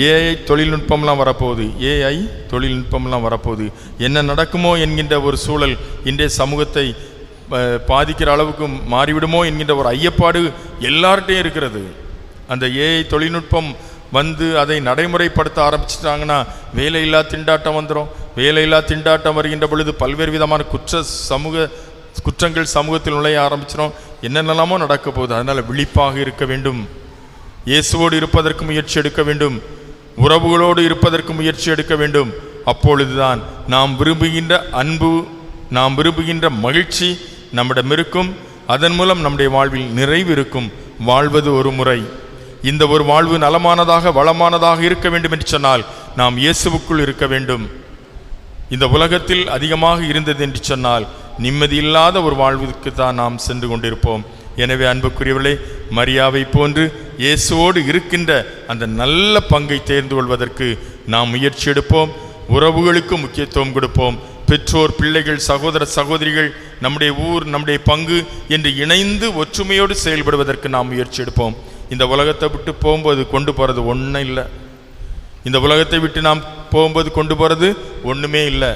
ஏஐ தொழில்நுட்பம்லாம் வரப்போகுது. ஏஐ தொழில்நுட்பம்லாம் வரப்போகுது. என்ன நடக்குமோ என்கின்ற ஒரு சூழல் இன்றைய சமூகத்தை பாதிக்கிற அளவுக்கு மாறிவிடுமோ என்கின்ற ஒரு ஐயப்பாடு எல்லார்ட்டையும் இருக்கிறது. அந்த ஏஐ தொழில்நுட்பம் வந்து அதை நடைமுறைப்படுத்த ஆரம்பிச்சிட்டாங்கன்னா வேலையில்லா திண்டாட்டம் வந்துடும். வேலையில்லா திண்டாட்டம் வருகின்ற பொழுது பல்வேறு விதமான குற்றங்கள் சமூகத்தில் நுழைய ஆரம்பிச்சிடும். என்னென்னலாமோ நடக்க போகுது. அதனால் விழிப்பாக இருக்க வேண்டும். இயேசுவோடு இருப்பதற்கு முயற்சி எடுக்க வேண்டும். உறவுகளோடு இருப்பதற்கு முயற்சி எடுக்க வேண்டும். அப்பொழுதுதான் நாம் விரும்புகின்ற அன்பு, நாம் விரும்புகின்ற மகிழ்ச்சி நம்மிடம் இருக்கும். அதன் மூலம் நம்முடைய வாழ்வில் நிறைவு இருக்கும். வாழ்வது ஒரு முறை. இந்த ஒரு வாழ்வு நலமானதாக வளமானதாக இருக்க வேண்டும் என்று சொன்னால் நாம் இயேசுவுக்குள் இருக்க வேண்டும். இந்த உலகத்தில் அதிகமாக இருந்தது என்று சொன்னால் நிம்மதி இல்லாத ஒரு வாழ்வுக்கு தான் நாம் சென்று கொண்டிருப்போம். எனவே அன்புக்குரியவர்களே, மரியாவை போன்று இயேசுவோடு இருக்கின்ற அந்த நல்ல பங்கை தேர்ந்து கொள்வதற்கு நாம் முயற்சி எடுப்போம். உறவுகளுக்கு முக்கியத்துவம் கொடுப்போம். பெற்றோர், பிள்ளைகள், சகோதர சகோதரிகள், நம்முடைய ஊர், நம்முடைய பங்கு என்று இணைந்து ஒற்றுமையோடு செயல்படுவதற்கு நாம் முயற்சி எடுப்போம். இந்த உலகத்தை விட்டு போகும்போது கொண்டு போகிறது ஒன்றும் இல்லை. இந்த உலகத்தை விட்டு நாம் போகும்போது கொண்டு போகிறது ஒன்றுமே இல்லை.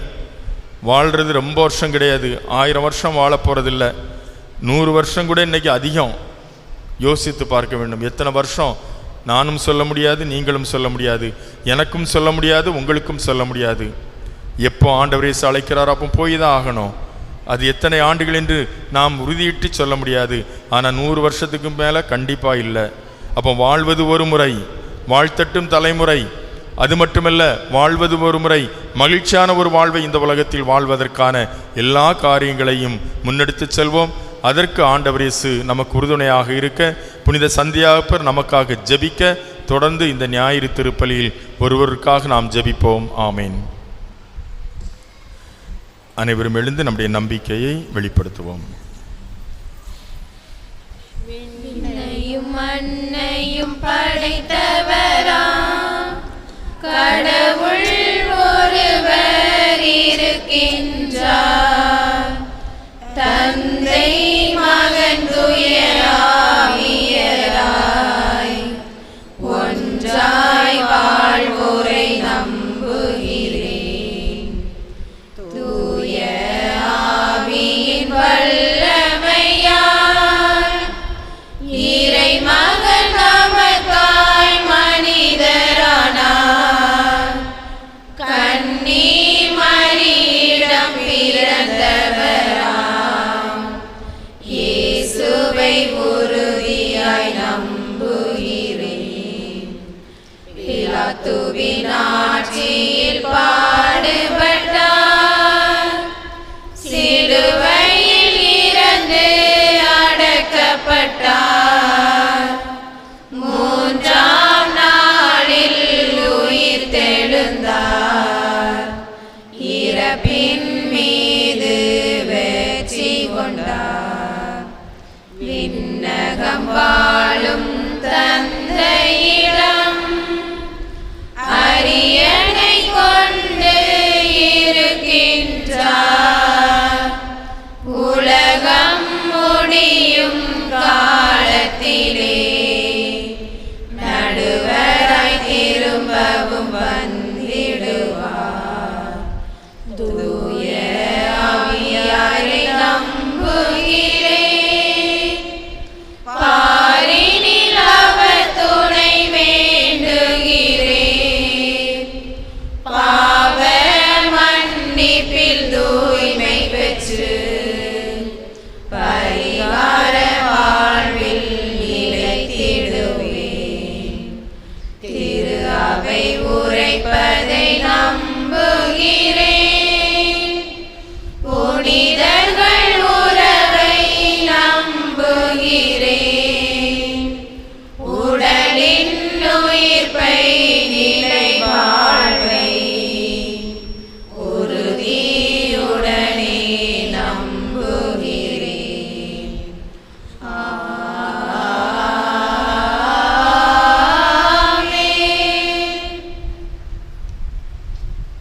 வாழ்கிறது ரொம்ப வருஷம் கிடையாது, 1000 வருஷம் வாழ போகிறதில்ல, 100 வருஷம் கூட இன்றைக்கி அதிகம். யோசித்து பார்க்க வேண்டும். எத்தனை வருஷம் நானும் சொல்ல முடியாது, நீங்களும் சொல்ல முடியாது, எனக்கும் சொல்ல முடியாது, உங்களுக்கும் சொல்ல முடியாது. எப்போ ஆண்டவர் இயேசு அழைக்கிறாரோ அப்போ போய் தான் ஆகணும். அது எத்தனை ஆண்டுகள் என்று நாம் உறுதியிட்டு சொல்ல முடியாது. ஆனால் 100 வருஷத்துக்கு மேலே கண்டிப்பாக இல்லை. அப்போ வாழ்வது ஒரு முறை, வாழ்த்தட்டும் தலைமுறை. அது மட்டுமல்ல, வாழ்வது ஒரு முறை, மகிழ்ச்சியான ஒரு வாழ்வை இந்த உலகத்தில் வாழ்வதற்கான எல்லா காரியங்களையும் முன்னெடுத்து செல்வோம். அதற்கு ஆண்டவர் இயேசு நமக்கு உறுதுணையாக இருக்க, புனித சந்தியாகப்பர் நமக்காக ஜெபிக்க, தொடர்ந்து இந்த ஞாயிறு திருப்பலியில் ஒருவருக்காக நாம் ஜெபிப்போம். ஆமேன். அனைவரும் எழுந்து நம்முடைய நம்பிக்கையை வெளிப்படுத்துவோம். மண்ணையும் படைத்தவரா கடவுள் ஒருவர் இருக்கின்றார். தந்தை மகன் தூய ஆவியராய் ஒன்றாய் வாழ்வோரை நம்புகிறேன். தூய ஆவியின் வல்லமையால் இறை மகன் நமக்காய் மனிதரானார். கன்னி மரியிடம் பிறந்தவராம் இயேசுவை உறுதியாய் நம்புகிறேன். பிலாத்துவின் ஆட்சியில் பாடுபட்டார். சிலுவையில் இறந்து அடக்கப்பட்டார். 3ஆம் நாளில் உயிர் தெழுந்தார். இறப்பின் மீது வெற்றி கொண்டார். விண்ணகம் வாழும் தந்தையிடம் அரியணை கொண்டு இருக்கின்றார். உலகம் முடியும் காலத்திலே நடுவராய் திரும்பவும் வந்திடுவார். தூய ஆவியாரை நம்புகிறேன். பாரினில் அவர் துணை வேண்டுகிறேன். பாவ மன்னிப்பில் தூய்மை பெற்று பரிகார வாழ்வில் நிலைத்திடுவேன். திரு அவை உரைப்பதை நம்புகிறேன். புனிதர்கள் உறவை நம்புகிறேன். உடலின் உயிர்ப்பை நிலை வாழ்வை உறுதியுடனே நம்புகிறேன்.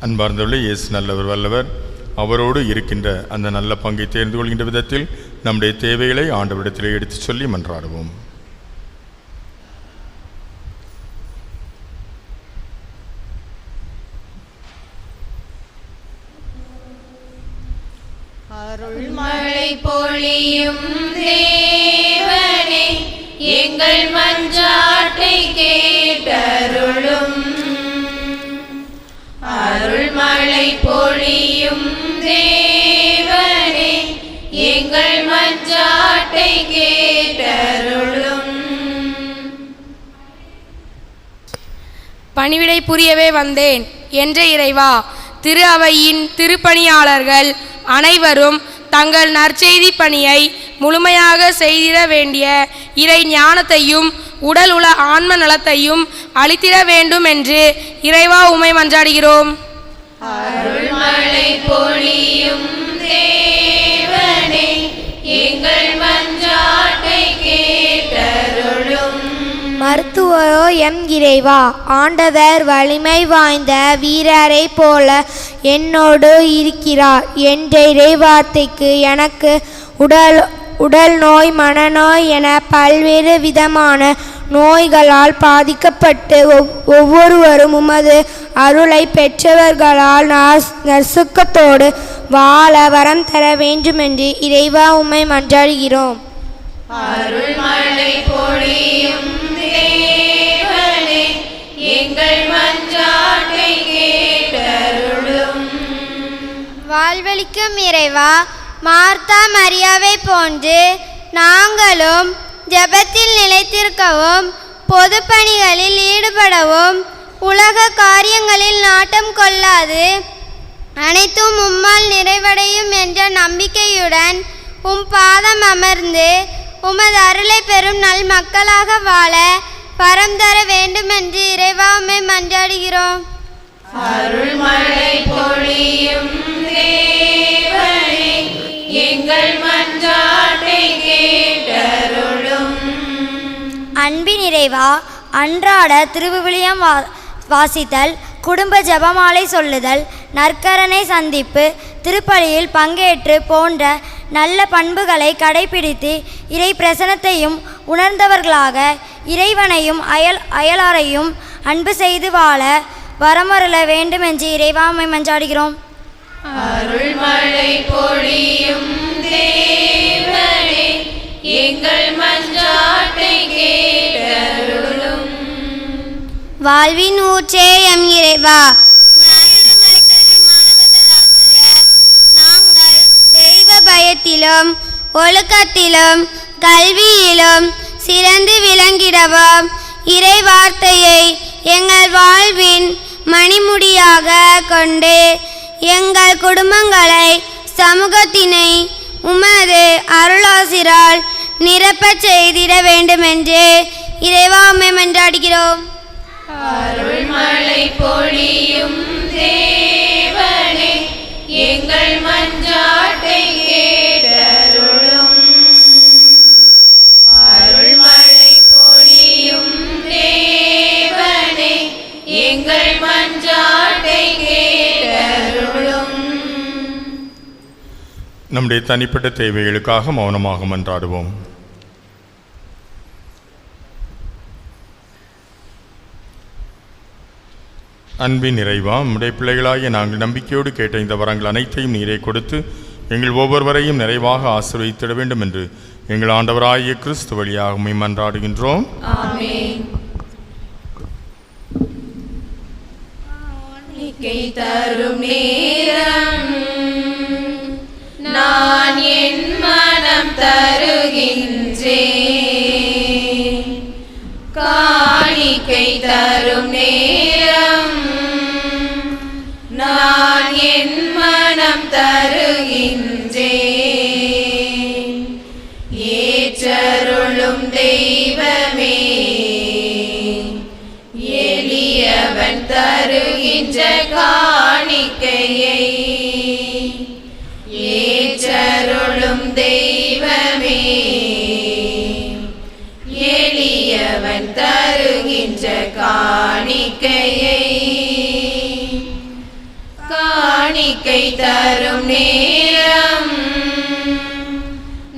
அன்பார்ந்தவர்களே, இயேசு நல்லவர் வல்லவர். அவரோடு இருக்கின்ற அந்த நல்ல பங்கை தேர்ந்து கொள்கின்ற விதத்தில் நம்முடைய தேவைகளை ஆண்டவரிடத்திலே எடுத்துச் சொல்லி மன்றாடுவோம். அருள்மழை பொழியும் தேவனே, எங்கள் மன்றாட்டை கேட்டருளும். அருள்மழை பொழியும் தேவனே, எங்கள் மன்றாட்டை கேட்டருளும். பணிவிடை புரியவே வந்தேன் என்ற இறைவா, திரு அவையின் திருப்பணியாளர்கள் அனைவரும் தங்கள் நற்செய்தி பணியை முழுமையாக செய்திட வேண்டிய இறை ஞானத்தையும் உடல் உள ஆன்ம நலத்தையும் அளித்திட வேண்டும் என்று இறைவா உம்மை மன்றாடுகிறோம். அருள்மழை பொழியும் தேவனே, எங்கள் மன்றாட்டை கேட்டருளும். மருத்துவரோ எம் இறைவா, ஆண்டவர் வலிமை வாய்ந்த வீரரை போல என்னோடு இருக்கிறார் என்ற இறைவார்த்தைக்கு எனக்கு உடல் நோய் மனநோய் என பல்வேறு விதமான நோய்களால் பாதிக்கப்பட்டு ஒவ்வொருவரும் உமது அருளை பெற்றவர்களால் நற்சுக்கத்தோடு வாழ வரம் தர வேண்டுமென்று இறைவா உம்மை மன்றாடுகிறோம். அருள்மழை பொழியும் தேவனே, எங்கள் மன்றாட்டை கேட்டருளும். வாழ்வளிக்கும் இறைவா, மார்த்தா மரியாவை போன்று நாங்களும் ஜெபத்தில் நிலைத்திருக்கவும் பொது பணிகளில் ஈடுபடவும் உலக காரியங்களில் நாட்டம் கொள்ளாது அனைத்தும் உம்மால் நிறைவடையும் என்ற நம்பிக்கையுடன் உம் பாதம் அமர்ந்து உமது அருளை பெறும் நல் மக்களாக வாழ வரம் தர வேண்டுமென்று இறைவா உம்மை மன்றாடுகிறோம். அருள்மழை பொழியும் தேவனே, எங்கள் மன்றாட்டை கேட்டருளும். அன்பின் இறைவா, அன்றாட திருவிவிலியம் வாசித்தல், குடும்ப ஜெபமாலை சொல்லுதல், நற்கரணை சந்திப்பு, திருப்பலியில் பங்கேற்று போன்ற நல்ல பண்புகளை கடைபிடித்து இறை பிரசனத்தையும் உணர்ந்தவர்களாக இறைவனையும் அயலாரையும் அன்பு செய்து வாழ வரமருள வேண்டும் என்று இறைவா உம்மை மன்றாடுகிறோம். அருள்மழை பொழியும் தேவனே, எங்கள் மன்றாட்டை கேட்டருளும். வாழ்வின் ஊற்றே எம் இறைவா, நாங்கள் தெய்வ பயத்திலும் ஒழுக்கத்திலும் கல்வியிலும் சிறந்து விளங்கிடவும் இறை வார்த்தையை எங்கள் வாழ்வின் மணிமுடியாக கொண்டு எங்கள் குடும்பங்களை சமூகத்தினை உமது அருளாசிரால் நிரப்பச் செய்திட வேண்டுமென்று இறைவா உம்மை மன்றாடுகிறோம். அருள்மழை பொழியும் தேவனே, எங்கள் மன்றாட்டை கேட்டருளும். அருள்மழை பொழியும் தேவனே, எங்கள் மன்றாட்டை கேட்டருளும். நம்முடைய தனிப்பட்ட தேவைகளுக்காக மௌனமாக மன்றாடுவோம். அன்பின் நிறைவா, நம்முடைய பிள்ளைகளாகிய நாங்கள் நம்பிக்கையோடு கேட்ட இந்த வரங்கள் அனைத்தையும் நீரை கொடுத்து எங்கள் ஒவ்வொருவரையும் நிறைவாக ஆசீர்வதித்திட வேண்டும் என்று எங்கள் ஆண்டவராகிய கிறிஸ்து வழியாக உம்மை மன்றாடுகின்றோம். ஆமென். தரும் நேரம் நான் என் மனம் தருகின்றேன். காணிக்கை தரும் நேரம் நான் என் மனம் தருகின்றேன். ஏற்றருளும் தெய்வமே, எளியவன் தருகின்ற காணிக்கையை ஏற்றருளும் தெய்வமே, எளியவன் தருகின்ற காணிக்கையை. காணிக்கை தரும் நேரம்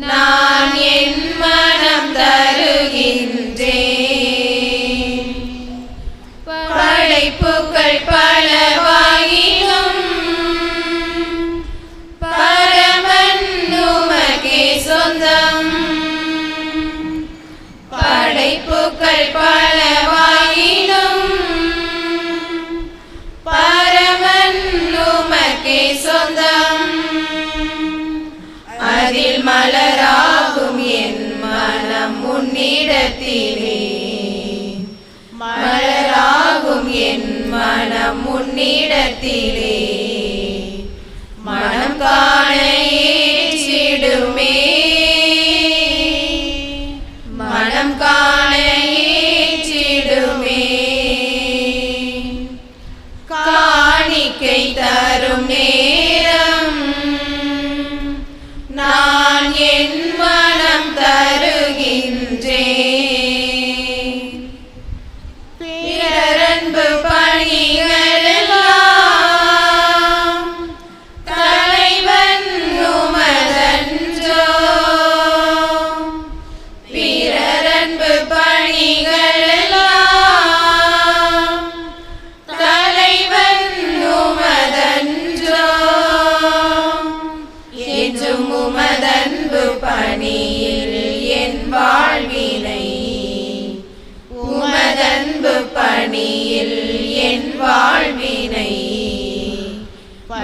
நான் என் மனம் தருகின்றேன். படைப்புகள் பலவாயினும் பரமன் உமக்கே சொந்தம். படைப்புகள் பலவாயினும் பரமன் உமக்கே சொந்தம். அதில் மலராகும் என் மனம் உன்னிடத்திலே, மலராகும் என் மனம் உன்னிடத்திலே, மனம் காண ஏற்றிடுமே, மனம் காண ஏற்றிடுமே. காணிக்கை தரும் நேரம் நான் என் மனம் தருகின்றேன். பிறரன்பு பணிகளெல்லாம் தலைவன் உமதன்றோ. பிறரன்பு பணிகள்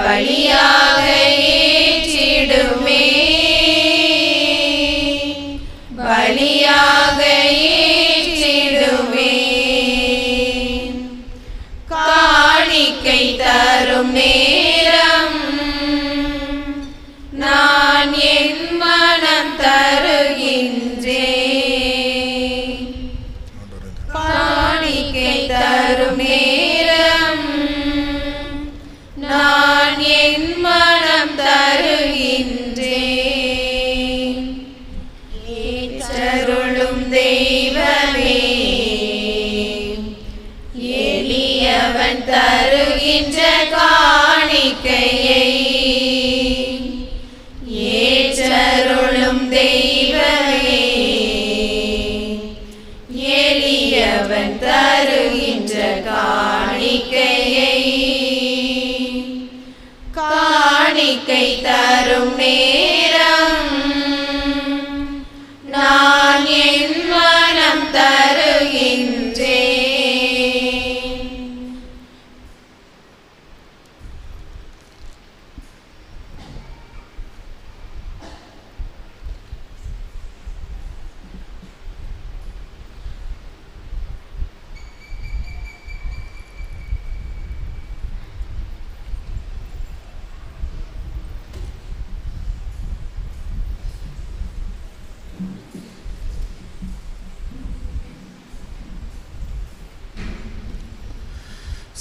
பலியாக ஏற்றிடுமே, பலியாக ஏற்றிடுமே. காணிக்கை தரும் நேரம் நான் என் மனம் தருகின்றேன். காணிக்கை தரும் நேரம் நான் என் மனம் தருகின்றேன். ஏற்றருளும் தெய்வமே, எளியவன் தருகின்ற காணிக்கையை ஏற்றருளும் தெய்வமே, எளியவன் தருகின்ற காணிக்கையை. காணிக்கை தரும் நேரம் நான் என் மனம் தருகின்றேன்.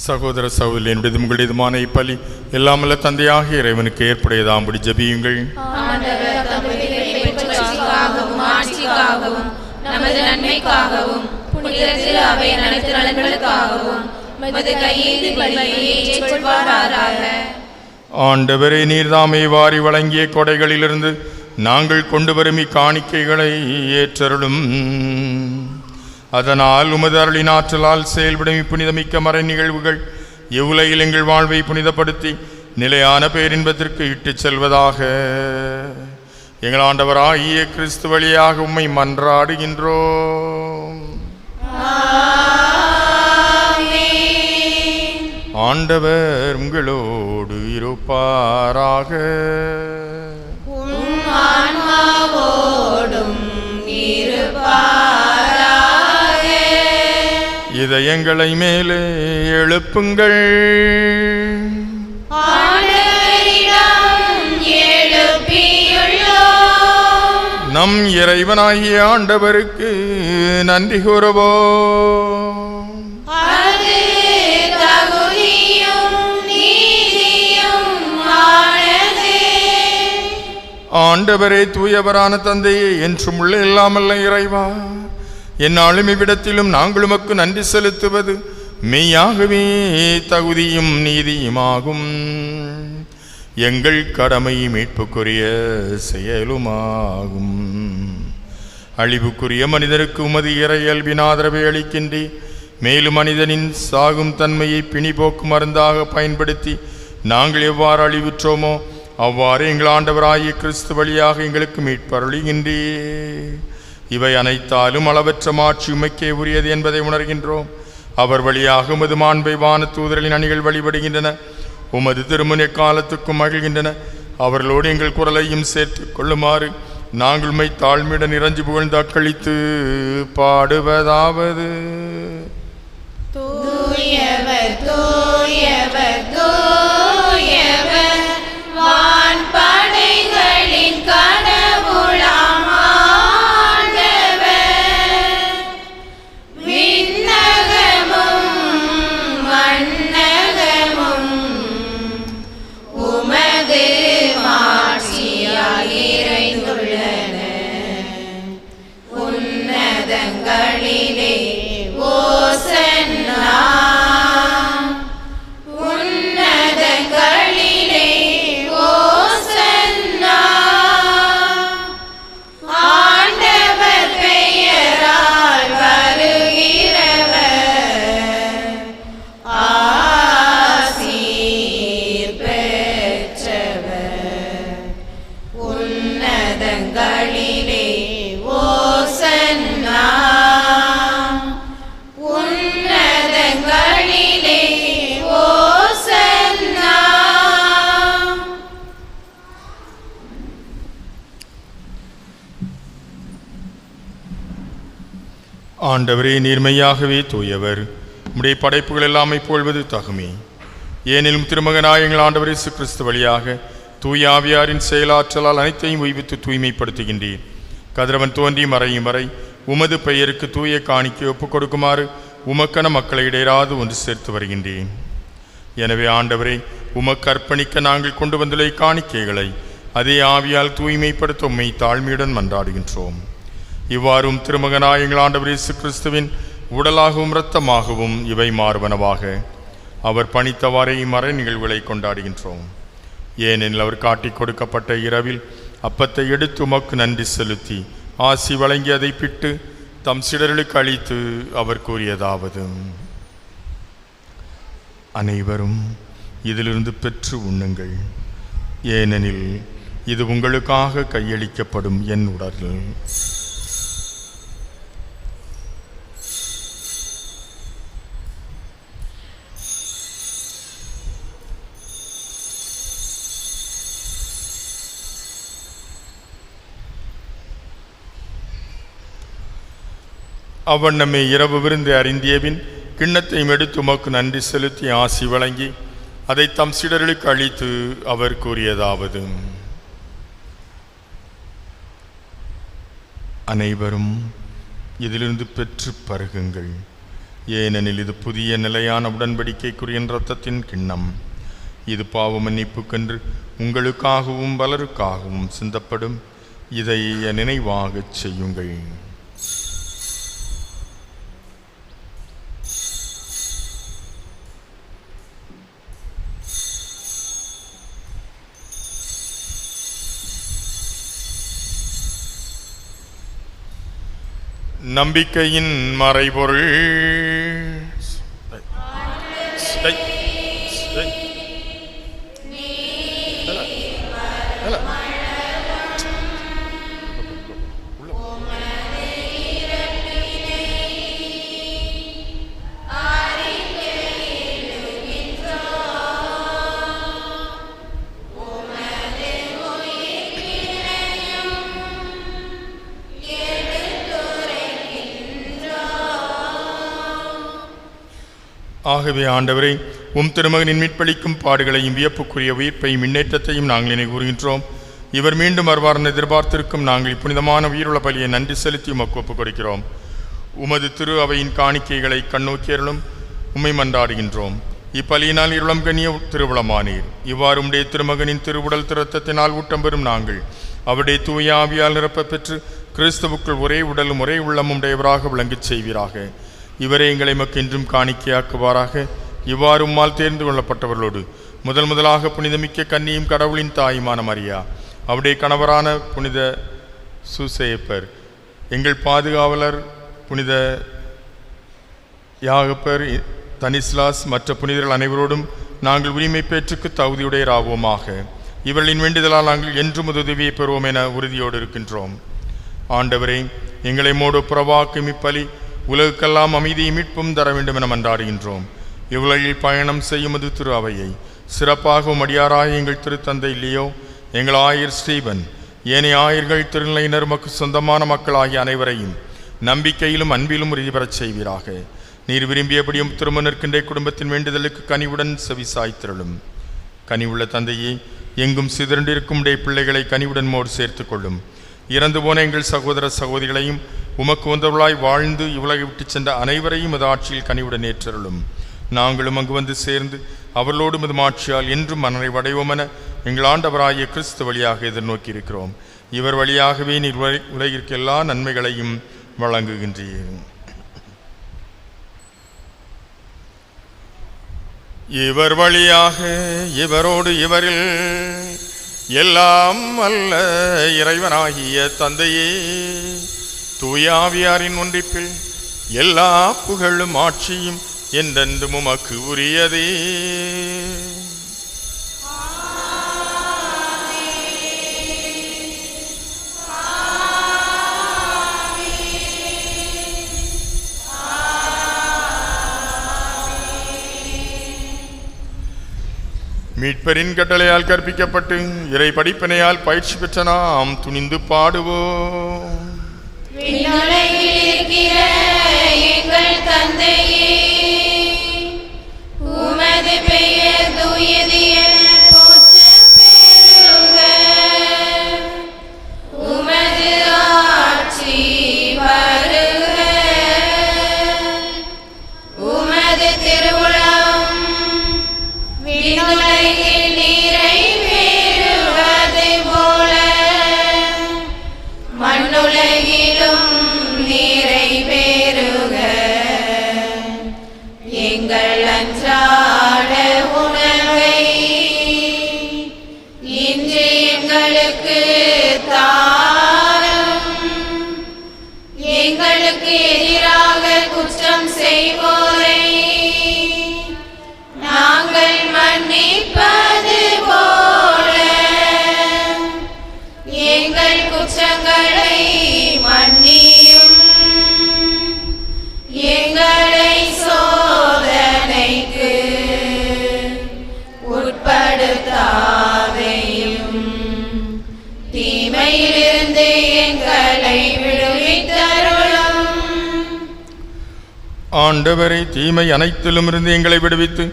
சகோதர சகோதரி, என்னுடைய உங்களுடையதுமான இப்பலி எல்லாமல்ல தந்தையாக இறைவனுக்கு ஏற்புடையதாம்படி ஜெபியுங்கள். நமது நன்மைக்காகவும் புனித திரு அவையின் அனைத்து நலன்களுக்காகவும் மது கையேந்தி பலியை ஏற்றுக்கொள்வாராக. ஆண்டவரே, நீர்தாமே வாரி வழங்கிய கொடைகளிலிருந்து நாங்கள் கொண்டு வரும் இக்காணிக்கைகளை ஏற்றருளும். அதனால் உமது அருளின் ஆற்றலால் செயல்படும் இப்புனிதமிக்க மறை நிகழ்வுகள் இவ்வுலகில் எங்கள் வாழ்வை புனிதப்படுத்தி நிலையான பேரின்பத்திற்கு இட்டுச் செல்வதாக. எங்கள் ஆண்டவராகிய கிறிஸ்து வழியாக உம்மை மன்றாடுகின்றோம். ஆண்டவர் உங்களோடு இருப்பாராக. இதயங்களை மேலே எழுப்புங்கள். நம் இறைவனாகிய ஆண்டவருக்கு நன்றி கூறுவோம். ஆண்டவரே, தூயவரான தந்தையே, என்றும் உள்ள இல்லாமல்ல இறைவா, என்னாலும் இவ்விடத்திலும் நாங்கள் உமக்கு நன்றி செலுத்துவது மெய்யாகவே தகுதியும் நீதியுமாகும். எங்கள் கடமை மீட்புக்குரிய செயலுமாகும். அழிவுக்குரிய மனிதருக்கு உமது இறையல்பின் ஆதரவை அளிக்கின்றே. மேலும் மனிதனின் சாகும் தன்மையை பிணிபோக்கு மருந்தாக பயன்படுத்தி நாங்கள் எவ்வாறு அழிவுற்றோமோ அவ்வாறு எங்கள் ஆண்டவராகிய கிறிஸ்து வழியாக எங்களுக்கு மீட்பருளுகின்றே. இவை அனைத்தாலும் அளவற்ற மாட்சி உமைக்கே உரியது என்பதை உணர்கின்றோம். அவர் வழியாக உமது மாண்பை வான தூதர்களின் அணிகள் வழிபடுகின்றன. உமது திருமுனை காலத்துக்கும் மகிழ்கின்றன. அவர்களோடு எங்கள் குரலையும் சேர்த்துக் கொள்ளுமாறு நாங்கள் உம்மை தாழ்மையுடன் இறைஞ்சி புகழ்ந்து அக்களித்து பாடுவதாவது: தூயவர் தூயவர் தூயவர் வான் படைகளின் கடவுளாம் ஆண்டவர். விண்ணகமும் மண்ணகமும் உமது மாட்சியால் நிறைந்துள்ளன. உன்னதங்களிலே ஓசானா. ஆண்டவரே, நீர்மையாகவே தூயவர். உம்முடைய படைப்புகள் எல்லாம் போல்வது தகுமே. ஏனிலும் திருமகனாய் எங்கள் ஆண்டவர் இயேசு கிறிஸ்து வழியாக தூய ஆவியாரின் செயலாற்றலால் அனைத்தையும் உய்வித்து தூய்மைப்படுத்துகின்றீர். கதிரவன் தோன்றி மறையும் வரை உமது பெயருக்கு தூய காணிக்கை ஒப்புக் கொடுக்குமாறு உமக்கன மக்களை இடையராது ஒன்று சேர்த்து வருகின்றேன். எனவே ஆண்டவரே, உமக்கு அர்ப்பணிக்க நாங்கள் கொண்டு வந்துள்ள காணிக்கைகளை அதே ஆவியால் தூய்மைப்படுத்த உம்மை தாழ்மையுடன் மன்றாடுகின்றோம். இவ்வாறும் திருமகனாய் எங்கள் ஆண்டவர் இயேசு கிறிஸ்துவின் உடலாகவும் இரத்தமாகவும் இவை மாறுவனவாக அவர் பணித்தவாறே மறை நிகழ்வுகளை கொண்டாடுகின்றோம். ஏனெனில் அவர் காட்டிக் கொடுக்கப்பட்ட இரவில் அப்பத்தை எடுத்து உமக்கு நன்றி செலுத்தி ஆசி வழங்கி அதை பிட்டு தம் சிடர்களுக்கு அளித்து அவர் கூறியதாவது: அனைவரும் இதிலிருந்து பெற்று உண்ணுங்கள், ஏனெனில் இது உங்களுக்காக கையளிக்கப்படும் என் உடல். அவ்வண்ணமே இரவு விருந்து அறிந்தியபின் கிண்ணத்தையும் எடுத்து உமக்கு நன்றி செலுத்தி ஆசி வழங்கி அதை தம் சீடர்களுக்கு அளித்து அவர் கூறியதாவது: அனைவரும் இதிலிருந்து பெற்று பருகுங்கள், ஏனெனில் இது புதிய நிலையான உடன்படிக்கைக்குரிய இரத்தத்தின் கிண்ணம். இது பாவ மன்னிப்புக்கென்று உங்களுக்காகவும் பலருக்காகவும் சிந்தப்படும். இதை நினைவாகச் செய்யுங்கள். நம்பிக்கையின் மறைபொருள். ஆகவே ஆண்டவரே, உம் திருமகனின் மீட்பளிக்கும் பாடுகளையும் வியப்புக்குரிய உயிர்ப்பையும் முன்னேற்றத்தையும் நாங்கள் நினைவுகூறுகின்றோம். இவர் மீண்டும் வருவார் எதிர்பார்த்திருக்கும் நாங்கள் புனிதமான உயிருள்ள பலியை நன்றி செலுத்தி உமக்கு ஒப்புக் கொடுக்கிறோம். உமது திரு அவையின் காணிக்கைகளை கண்ணோக்கியர்களும் உம்மை மன்றாடுகின்றோம். இப்பலியினால் இருளம் கண்ணிய திருவுளமானீர். இவ்வாறு உம்முடைய திருமகனின் திருவுடல் திருத்தத்தினால் ஊட்டம் பெறும் நாங்கள் அவருடைய தூய ஆவியால் நிரப்ப பெற்று கிறிஸ்துவுக்குள் ஒரே உடலும் ஒரே உள்ளமும் உடையவராக விளங்கச் செய்வீராக. இவரை எங்களை மக்கென்றும் காணிக்கையாக்குவாராக. இவ்வாறு உம்மால் தேர்ந்து கொள்ளப்பட்டவர்களோடு முதலாக புனிதமிக்க கன்னியும் கடவுளின் தாயுமான மரியா, அவருடைய கணவரான புனித சூசேப்பர், எங்கள் பாதுகாவலர் புனித யாகப்பர், தனிஸ்லாஸ், மற்ற புனிதர்கள் அனைவரோடும் நாங்கள் உரிமை பேற்றுக்கு தகுதியுடையராவோமாக. இவர்களின் வேண்டுதலால் நாங்கள் என்றும் உதவியை பெறுவோம் என உறுதியோடு இருக்கின்றோம். ஆண்டவரே, எங்களை மோடு புறவாக்கும் இப்பலி உலகுக்கெல்லாம் அமைதியை மீட்பும் தர வேண்டும் என மன்றாடுகின்றோம். இவ்வுலகில் பயணம் செய்யுமது திரு அவையை சிறப்பாக அடியாராக எங்கள் திருத்தந்தை இல்லையோ, எங்கள் ஆயர் ஸ்டீபன், ஏனைய ஆயர்கள், திருநிலையினர், மக்கு சொந்தமான மக்கள் ஆகிய அனைவரையும் நம்பிக்கையிலும் அன்பிலும் உறுதி பெறச் செய்வீராக. நீர் விரும்பியபடியும் திரும்ப நிற்கின்ற குடும்பத்தின் வேண்டுதலுக்கு கனிவுடன் செவிசாய்த்திரளும். கனிவுள்ள தந்தையே, எங்கும் சிதறண்டிருக்கும் உடைய பிள்ளைகளை கனிவுடன் மோடு சேர்த்து கொள்ளும். இறந்து போன எங்கள் சகோதர சகோதரிகளையும் உமக்கு வந்தவர்களாய் வாழ்ந்து இவ்வுலகை விட்டு சென்ற அனைவரையும் அது ஆட்சியில் கனிவுடன் ஏற்றருளும். நாங்களும் அங்கு வந்து சேர்ந்து அவர்களோடு மதுமாட்சியால் என்றும் மனநிறைவடைவோம் என எங்கள் ஆண்டவராகிய கிறிஸ்து வழியாக எதிர்நோக்கி இருக்கிறோம். இவர் வழியாகவே நீர் உலகிற்கு எல்லா நன்மைகளையும் வழங்குகின்றீர். இவர் வழியாக இவரோடு இவரில் எல்லாம் அல்ல இறைவனாகிய தந்தையே, தூயாவியாரின் ஒன்றிப்பில் எல்லா புகழும் ஆட்சியும் என்றென்றும் உமக்கு உரியதே. மீட்பரின் கட்டளையால் கற்பிக்கப்பட்டு இறை படிப்பினையால் பயிற்சி பெற்ற நாம் துணிந்து பாடுவோம். தந்தையே, உமது பெயர் தூயது என போற்றப் பெறுக. உமது ஆட்சி வருக. உமது திருவுளம் விண்ணுலகில் நிறைவேறுவது போல மண்ணுலகிலும் நிறைவேறுக. எங்கள் அன்றாட உணவை இன்று எங்களுக்கு தாரும். எங்களுக்கு எதிராக குற்றம் செய்வோரை நாங்கள் மன்னிப்பது போல எங்கள் குற்றங்களை மன்னியும். எங்களை சோதனைக்கு உட்படுத்தாதையும் தீமையிலிருந்து எங்களை விடுவித்தருளும். ஆண்டவரை தீமை அனைத்திலும் இருந்து எங்களை விடுவித்து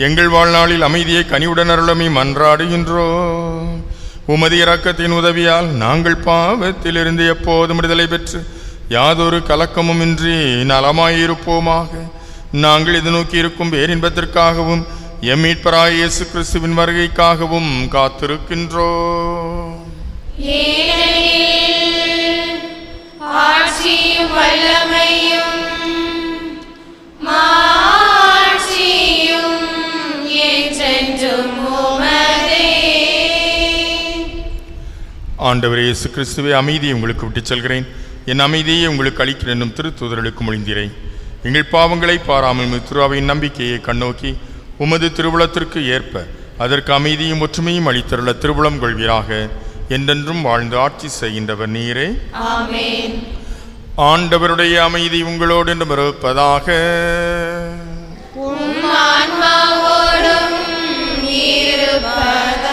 எங்கள் வாழ்நாளில் அமைதியை கனிவுடன் அருளமை மன்றாடுகின்றோம். உமது இரக்கத்தின் உதவியால் நாங்கள் பாவத்திலிருந்து எப்போதும் விடுதலை பெற்று யாதொரு கலக்கமுமின்றி நலமாயிருப்போமாக. நாங்கள் இது நோக்கி இருக்கும் பேரின்பத்திற்காகவும் எம் மீட்பராகிய இயேசு கிறிஸ்துவின் வருகைக்காகவும் காத்திருக்கின்றோம். ஆட்சியும் வல்லமையும் மாட்சியும் என்றென்றும் உமதே. ஆண்டவரே இயேசு கிறிஸ்துவே, அமைதியை உங்களுக்கு விட்டுச் செல்கிறேன், என் அமைதியை உங்களுக்கு அளிக்கிறேன் என்னும் திருத்தூதர்களுக்கு மொழிந்தீரேன். எங்கள் பாவங்களை பாராமல் திருவாவின் நம்பிக்கையை கண்ணோக்கி உமது திருவுளத்திற்கு ஏற்ப அதற்கு அமைதியும் ஒற்றுமையும் அளித்தருள திருவுளம் கொள்வீராக. என்றென்றும் வாழ்ந்து ஆட்சி செய்கின்றவர் நீரே. ஆமென். ஆண்டவருடைய அமைதி உங்களோடு என்றும் இருப்பதாக. உம் ஆன்மாவோடும் இருப்பதாக.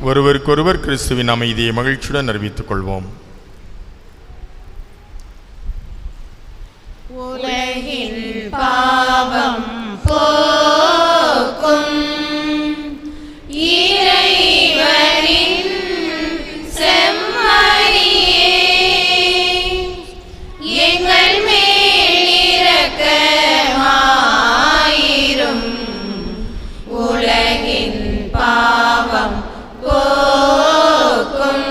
ஒருவருக்கொருவர் கிறிஸ்துவின் அமைதியை மகிழ்ச்சியுடன் அறிவித்துக் கொள்வோம். உலகின் பாவம் போக்கும் இறைவனின் செம்மறியே, எங்கள் மேல் இரக்கமாயிரும். உலகின் பாவம் போக்கும்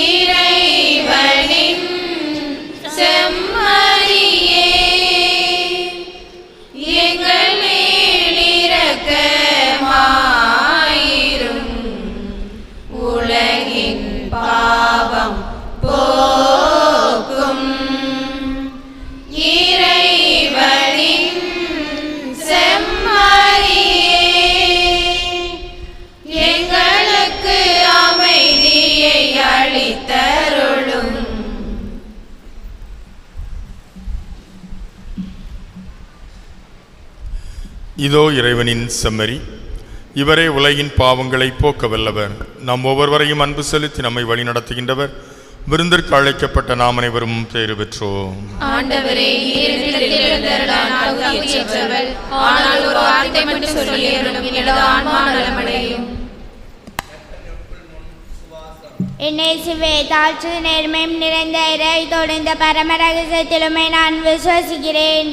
இறைவனின் செம்மறியே, எங்கள் மேல் இரக்கமாயிரும். உலகின் பாவம் போக்கும் இறைவனின் செம்மறியே, எங்களுக்கு அமைதியை அளித்தருளும். இதோ இறைவனின் செம்மறி, இவரே உலகின் பாவங்களை போக்க வல்லவர். நாம் ஒவ்வொருவரையும் அன்பு செலுத்தி நம்மை வழி நடத்துகின்றவர். விருந்திற்கு அழைக்கப்பட்ட நாம் அனைவரும் பேறு பெற்றோம். ஆண்டவரே, ஆனால் ஒரு வார்த்தை மட்டும் சொல்லியருளும், எனது ஆன்மா நலமடையும். என்னேசுவே, தாழ்ச்சி நேர்மையும் நிறைந்த இறை தொடைந்த பரம ரகசியத்திலுமே நான் விசுவசிக்கிறேன்.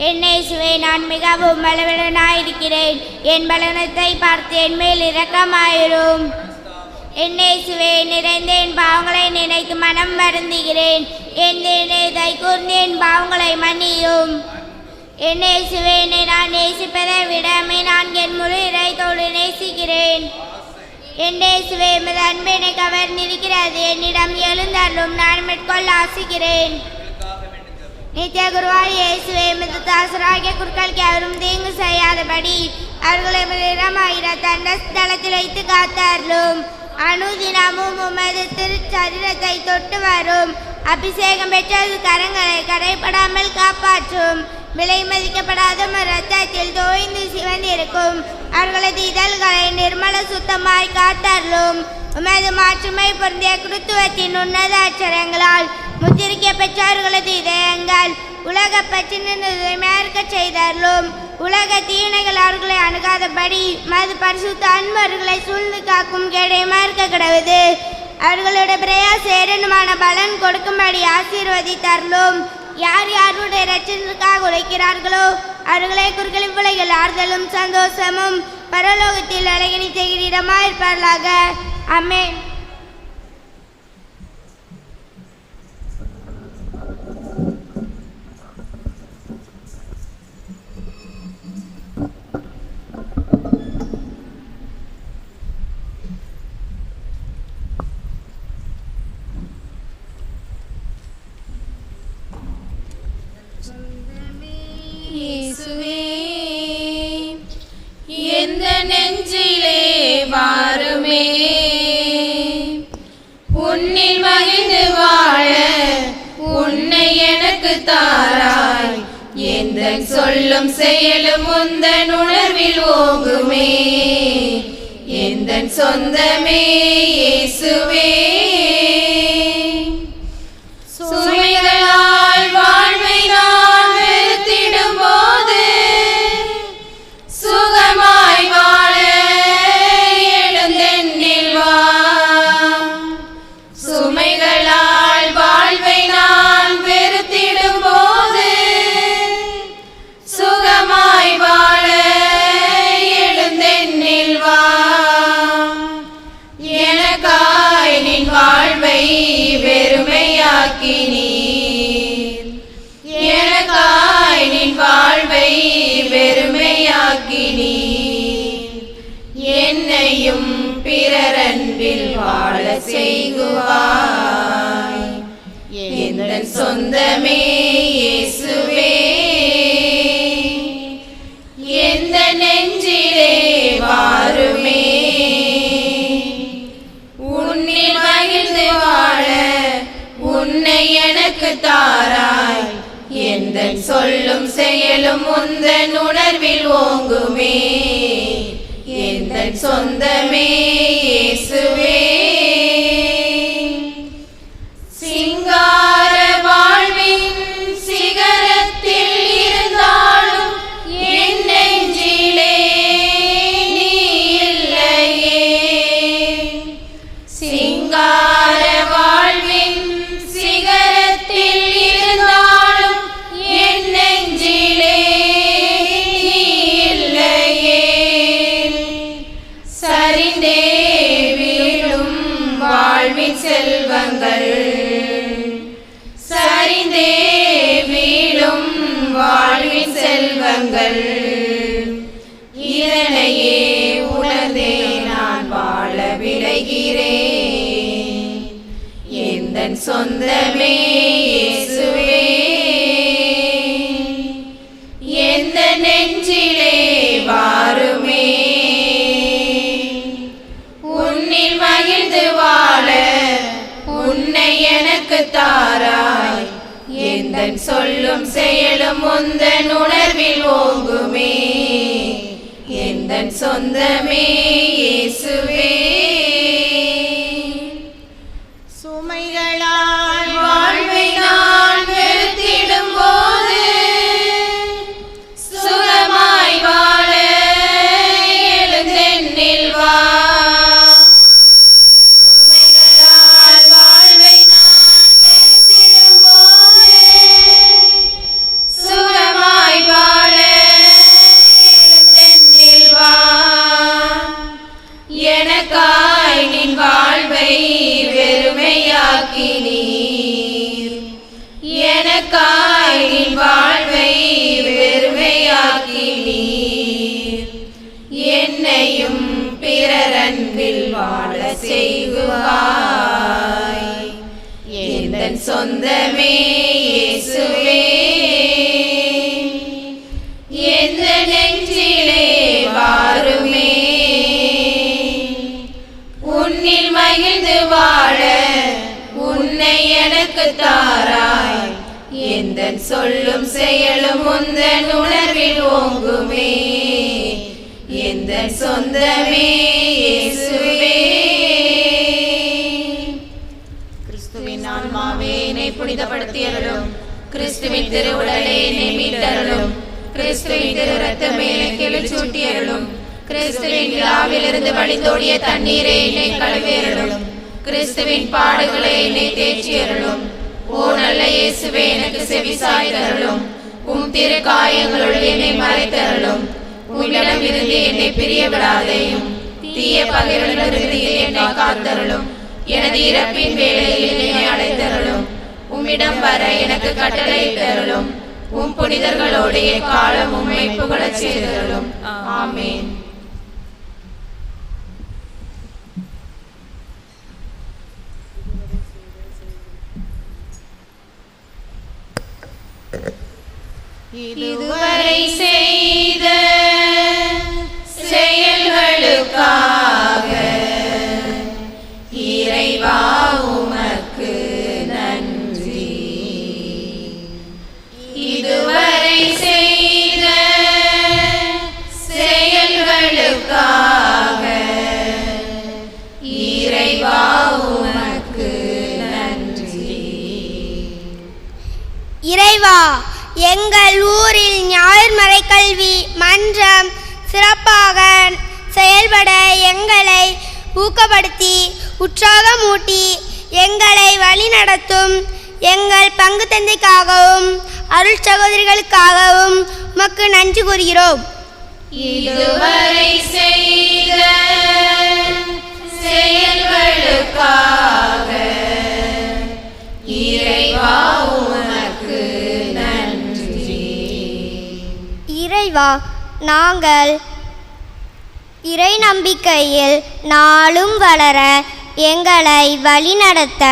என்னேசுவே, நான் மிகவும் பலவீனனாயிருக்கிறேன். என் பலவீனத்தை பார்த்து என் மேல் இரக்கமாயிரும். என்னேசுவே, நிறைந்த என் பாவங்களை நினைத்து மனம் வருந்துகிறேன். என் நினைத்தை கூர்ந்து என் பாவங்களை மன்னியும். என்னேசுவே, என்னை நான் நேசிப்பதை விடமே நான் என் முழு இறைத்தோடு நேசிக்கிறேன். என்னேசுவே, எமது அன்பு என்னை கவர்ந்திருக்கிறது. என்னிடம் எழுந்தருளும், நான் மேற்கொள்ள ஆசிக்கிறேன். நித்திய குருவாய் இயேசுவே, எமது தாசராகிய குருக்களுக்கு அவரும் தீங்கு செய்யாதபடி அவர்களை இடமாகிற தண்ட ஸ்தலத்தில் வைத்து காத்தார்களும். அனுதினமும் உமது திருச்சரீரத்தை தொட்டு வரும் அபிஷேகம் பெற்றது கரங்களை கரைப்படாமல் காப்பாற்றும். விலை மதிக்கப்படாத இரத்தத்தில் தோய்ந்து சிவந்திருக்கும் அவர்களது இதழ்களை நிர்மல சுத்தமாய் காத்தருளும். உமது மாற்றுமை பொருந்திய கிறித்துவத்தின் உன்னத அச்சரங்களால் முத்திரிக்க பெற்றார்களது இதயங்கள் உலக பற்றினதை மேற்க செய்தார்களும் உலக தீனைகள் அவர்களை அணுகாதபடி மது பரிசுத்த அன்பு அவர்களை சூழ்ந்து காக்கும் கேடை மேற்க கிடவுது. அவர்களுடைய பிரயாச ஏரனுமான பலன் கொடுக்கும்படி ஆசீர்வதித்தார்களும் யார் யாருடைய ரட்சத்திற்காக உழைக்கிறார்களோ அவர்களை குறுக்களின் விலைகள் ஆறுதலும் சந்தோஷமும் பரலோகத்தில் அழகினி செய்கிறமாயிருப்பார்களாக. ஆமென். எந்த நெஞ்சிலே வாருமே உன்னில் மகிழ்ந்து வாழ உன்னை எனக்கு தாராய் எந்த சொல்லும் செயலும் உந்தன் உணர்வில் ஓங்குமே எந்த சொந்தமே இயேசுவே சுமைகளால் வாழ்வை நான் வெறுத்திடும் போது சுகமாய் வாழ எழுந்தெண்ணில் வா சுமைகளால் வாழ்வை நான் வெறுத்திடும் போது சுகமாய் வாழ எழுந்தெண்ணில் வா எனக்காய் நின் வாழ்வை வெறுமையாக்கினீர் எனக்காய் நின் வாழ்வை வெறுமையாக்கினீர் என்னையும் பிறரன்பில் வாழ செய்குவாய் எந்த சொந்தமே இயேசுவே எந்த நெஞ்சிலே வாருமே உன்னில் மகிழ்ந்து வாழ உன்னை எனக்கு தாராய் எந்த சொல்லும் செயலும் உந்தன் உணர்வில் ஓங்குமே எந்த சொந்தமே இயேசுவே சிங்கார வாழ்வின் சிகரத்தில் இருந்தாலும் என் நெஞ்சிலே நீ இல்லையே சிங்கார வாழ்வின் சிகரத்தில் இருந்தாலும் என் நெஞ்சிலே நீ இல்லையே சரிந்தே வீழும் வாழ்வின் செல்வங்கள் சரிந்தே வீழும் வாழ்வின் செல்வங்கள் இதனையே உணர்ந்தே நான் வாழ விளைகிறேன் எந்த சொந்தமே இயேசுவே எந்த நெஞ்சிலே வாருமே உன்னில் மகிழ்ந்து வாழ உன்னை எனக்கு தாராய் எந்த சொல்லும் செயலும் உந்தன் உணர்வில் ஓங்குமே எந்த சொந்தமே இயேசுவே சுமைகளால் வாழ்வை நான் வெறுத்திடும் போது சுகமாய் வாழ எழுந்தெண்ணில் வா சுமைகளால் வாழ்வை நான் வெறுத்திடும் போது சுகமாய் வாழ எழுந்தெண்ணில் வா எனக்காய் நின் வாழ்வை வெறுமையாக்கினீர் எனக்காய் நின் வாழ்வை வெறுமையாக்கினீர் என்னையும் பிறரன்பில் வாழ செய்குவாய் எந்த சொந்தமே இயேசுவே எந்த நெஞ்சிலே வாருமே உன்னில் மகிழ்ந்து வாழ உன்னை எனக்கு தாராய் எந்த சொல்லும் செயலும் உந்தன் உணர்வில் ஓங்குமே எந்த சொந்தமே இயேசுவே கிறிஸ்துவின் ஆன்மாவே என்னை புனிதப்படுத்தியருளும். கிறிஸ்துவின் திருவுடலே என்னை மீட்டருளும். கிறிஸ்துவின் திரு ரத்தமே எனக்கு எழுச்சூட்டியருளும். கிறிஸ்துவின் விழாவிலிருந்து வழிந்தோடிய தண்ணீரை என்னை கழுவியருளும். கிறிஸ்துவின் பாடுகளை என்னை தேற்றியருளும். ஓ நல்ல இயேசுவே, எனக்கு செவி சாய்தருளும். உம் திரு காயங்களுள் என்னை மறைத்தருளும். உம்மிடம் இருந்து என்னை பிரிய விடாதேயும். தீய பகைவர்களிடமிருந்து என்னை காத்தருளும். எனது இறப்பின் வேளையில் என்னை அழைத்தருளும். உம்மிடம் வர எனக்கு கட்டளையிட்டருளும். உம் புனிதர்களோடு எக்காலம் உம்மை புகழச் செய்தருளும். ஆமென். இதுவரை செய்த செயல்களுக்காக இறைவா உமக்கு நன்றி. இதுவரை செய்த செயல்களுக்காக இறைவா உமக்கு நன்றி. இறைவா, எங்கள் ஊரில் ஞாயிறு மறைக்கல்வி மன்றம் சிறப்பாக செயல்பட எங்களை ஊக்கப்படுத்தி உற்சாகமூட்டி எங்களை வழிநடத்தும் எங்கள் பங்கு தந்தைக்காகவும் அருள் சகோதரிகளுக்காகவும் உமக்கு நன்றி கூறுகிறோம். இதுவரை செய்த செயல்களுக்காக இறைவா உமக்கு நன்றி. இறைவா, நாங்கள் இறை நம்பிக்கையில் நாளும் வளர எங்களை வழிநடத்த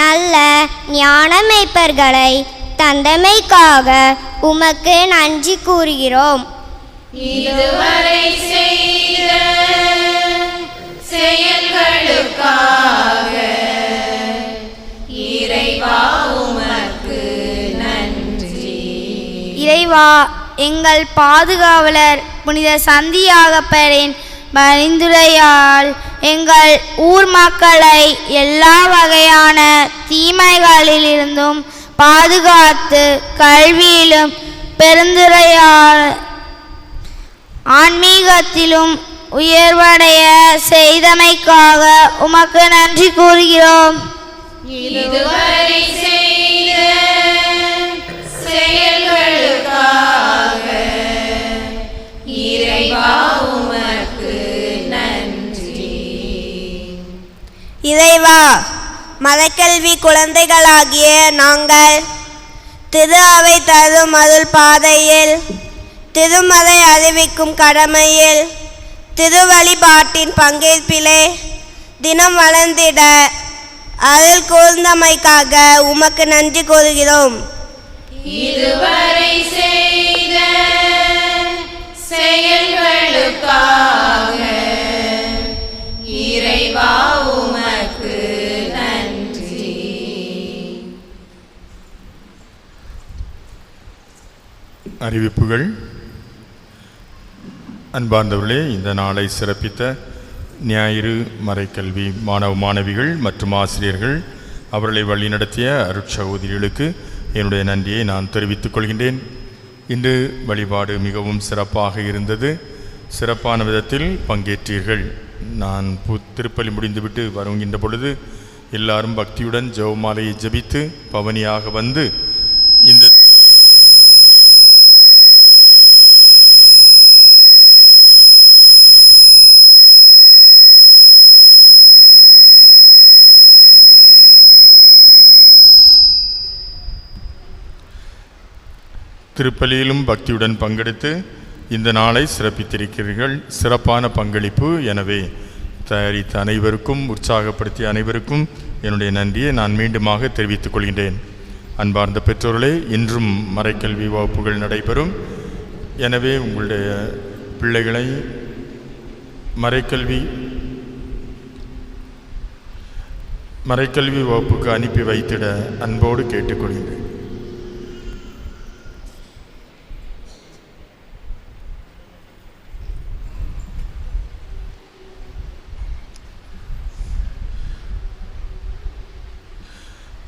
நல்ல ஞான மேய்ப்பர்களை தந்தமைக்காக உமக்கு நன்றி கூறுகிறோம். இதுவரை செய்த செயல்களுக்காக இறைவா உமக்கு நன்றி. இறைவா, எங்கள் பாதுகாவலர் புனித சந்தியாகப்பரின் பரிந்துரையால் எங்கள் ஊர் மக்களை எல்லா வகையான தீமைகளிலிருந்தும் பாதுகாத்து கல்வியிலும் பெருந்துரையால் ஆன்மீகத்திலும் உயர்வடைய செய்தமைக்காக உமக்கு நன்றி கூறுகிறோம். இதுவரை செய்த செயல்களுக்காக இறைவா உமக்கு நன்றி. இறைவா, மதக்கல்வி குழந்தைகளாகிய நாங்கள் திரு அவை தரும் அருள் பாதையில் திருமதை அறிவிக்கும் கடமையில் திரு வழிபாட்டின் பங்கேற்பிலே தினம் வளர்ந்திட அருள் கூர்ந்தமைக்காக உமக்கு நன்றி கூறுகிறோம். இதுவரை செய்த செயல்களுக்காக இறைவா உமக்கு நன்றி. அறிவிப்புகள். அன்பார்ந்தவர்களே, இந்த நாளை சிறப்பித்த ஞாயிறு மறைக்கல்வி மாணவ மாணவிகள் மற்றும் ஆசிரியர்கள், அவர்களை வழிநடத்திய அருட்சகோதரிகளுக்கு என்னுடைய நன்றியை நான் தெரிவித்துக் கொள்கின்றேன். இன்று வழிபாடு மிகவும் சிறப்பாக இருந்தது. சிறப்பான விதத்தில் பங்கேற்றீர்கள். நான் திருப்பலி முடிந்துவிட்டு வருகின்ற பொழுது எல்லாரும் பக்தியுடன் ஜெபமாலையை ஜபித்து பவனியாக வந்து இந்த திருப்பலியிலும் பக்தியுடன் பங்கெடுத்து இந்த நாளை சிறப்பித்திருக்கிறீர்கள். சிறப்பான பங்களிப்பு. எனவே தயாரித்த அனைவருக்கும், உற்சாகப்படுத்திய அனைவருக்கும் என்னுடைய நன்றியை நான் மீண்டுமாக தெரிவித்துக் கொள்கின்றேன். அன்பார்ந்த பெற்றோர்களே, இன்றும் மறைக்கல்வி வகுப்புகள் நடைபெறும். எனவே உங்களுடைய பிள்ளைகளை மறைக்கல்வி வகுப்புக்கு அனுப்பி வைத்திட அன்போடு கேட்டுக்கொள்கின்றேன்.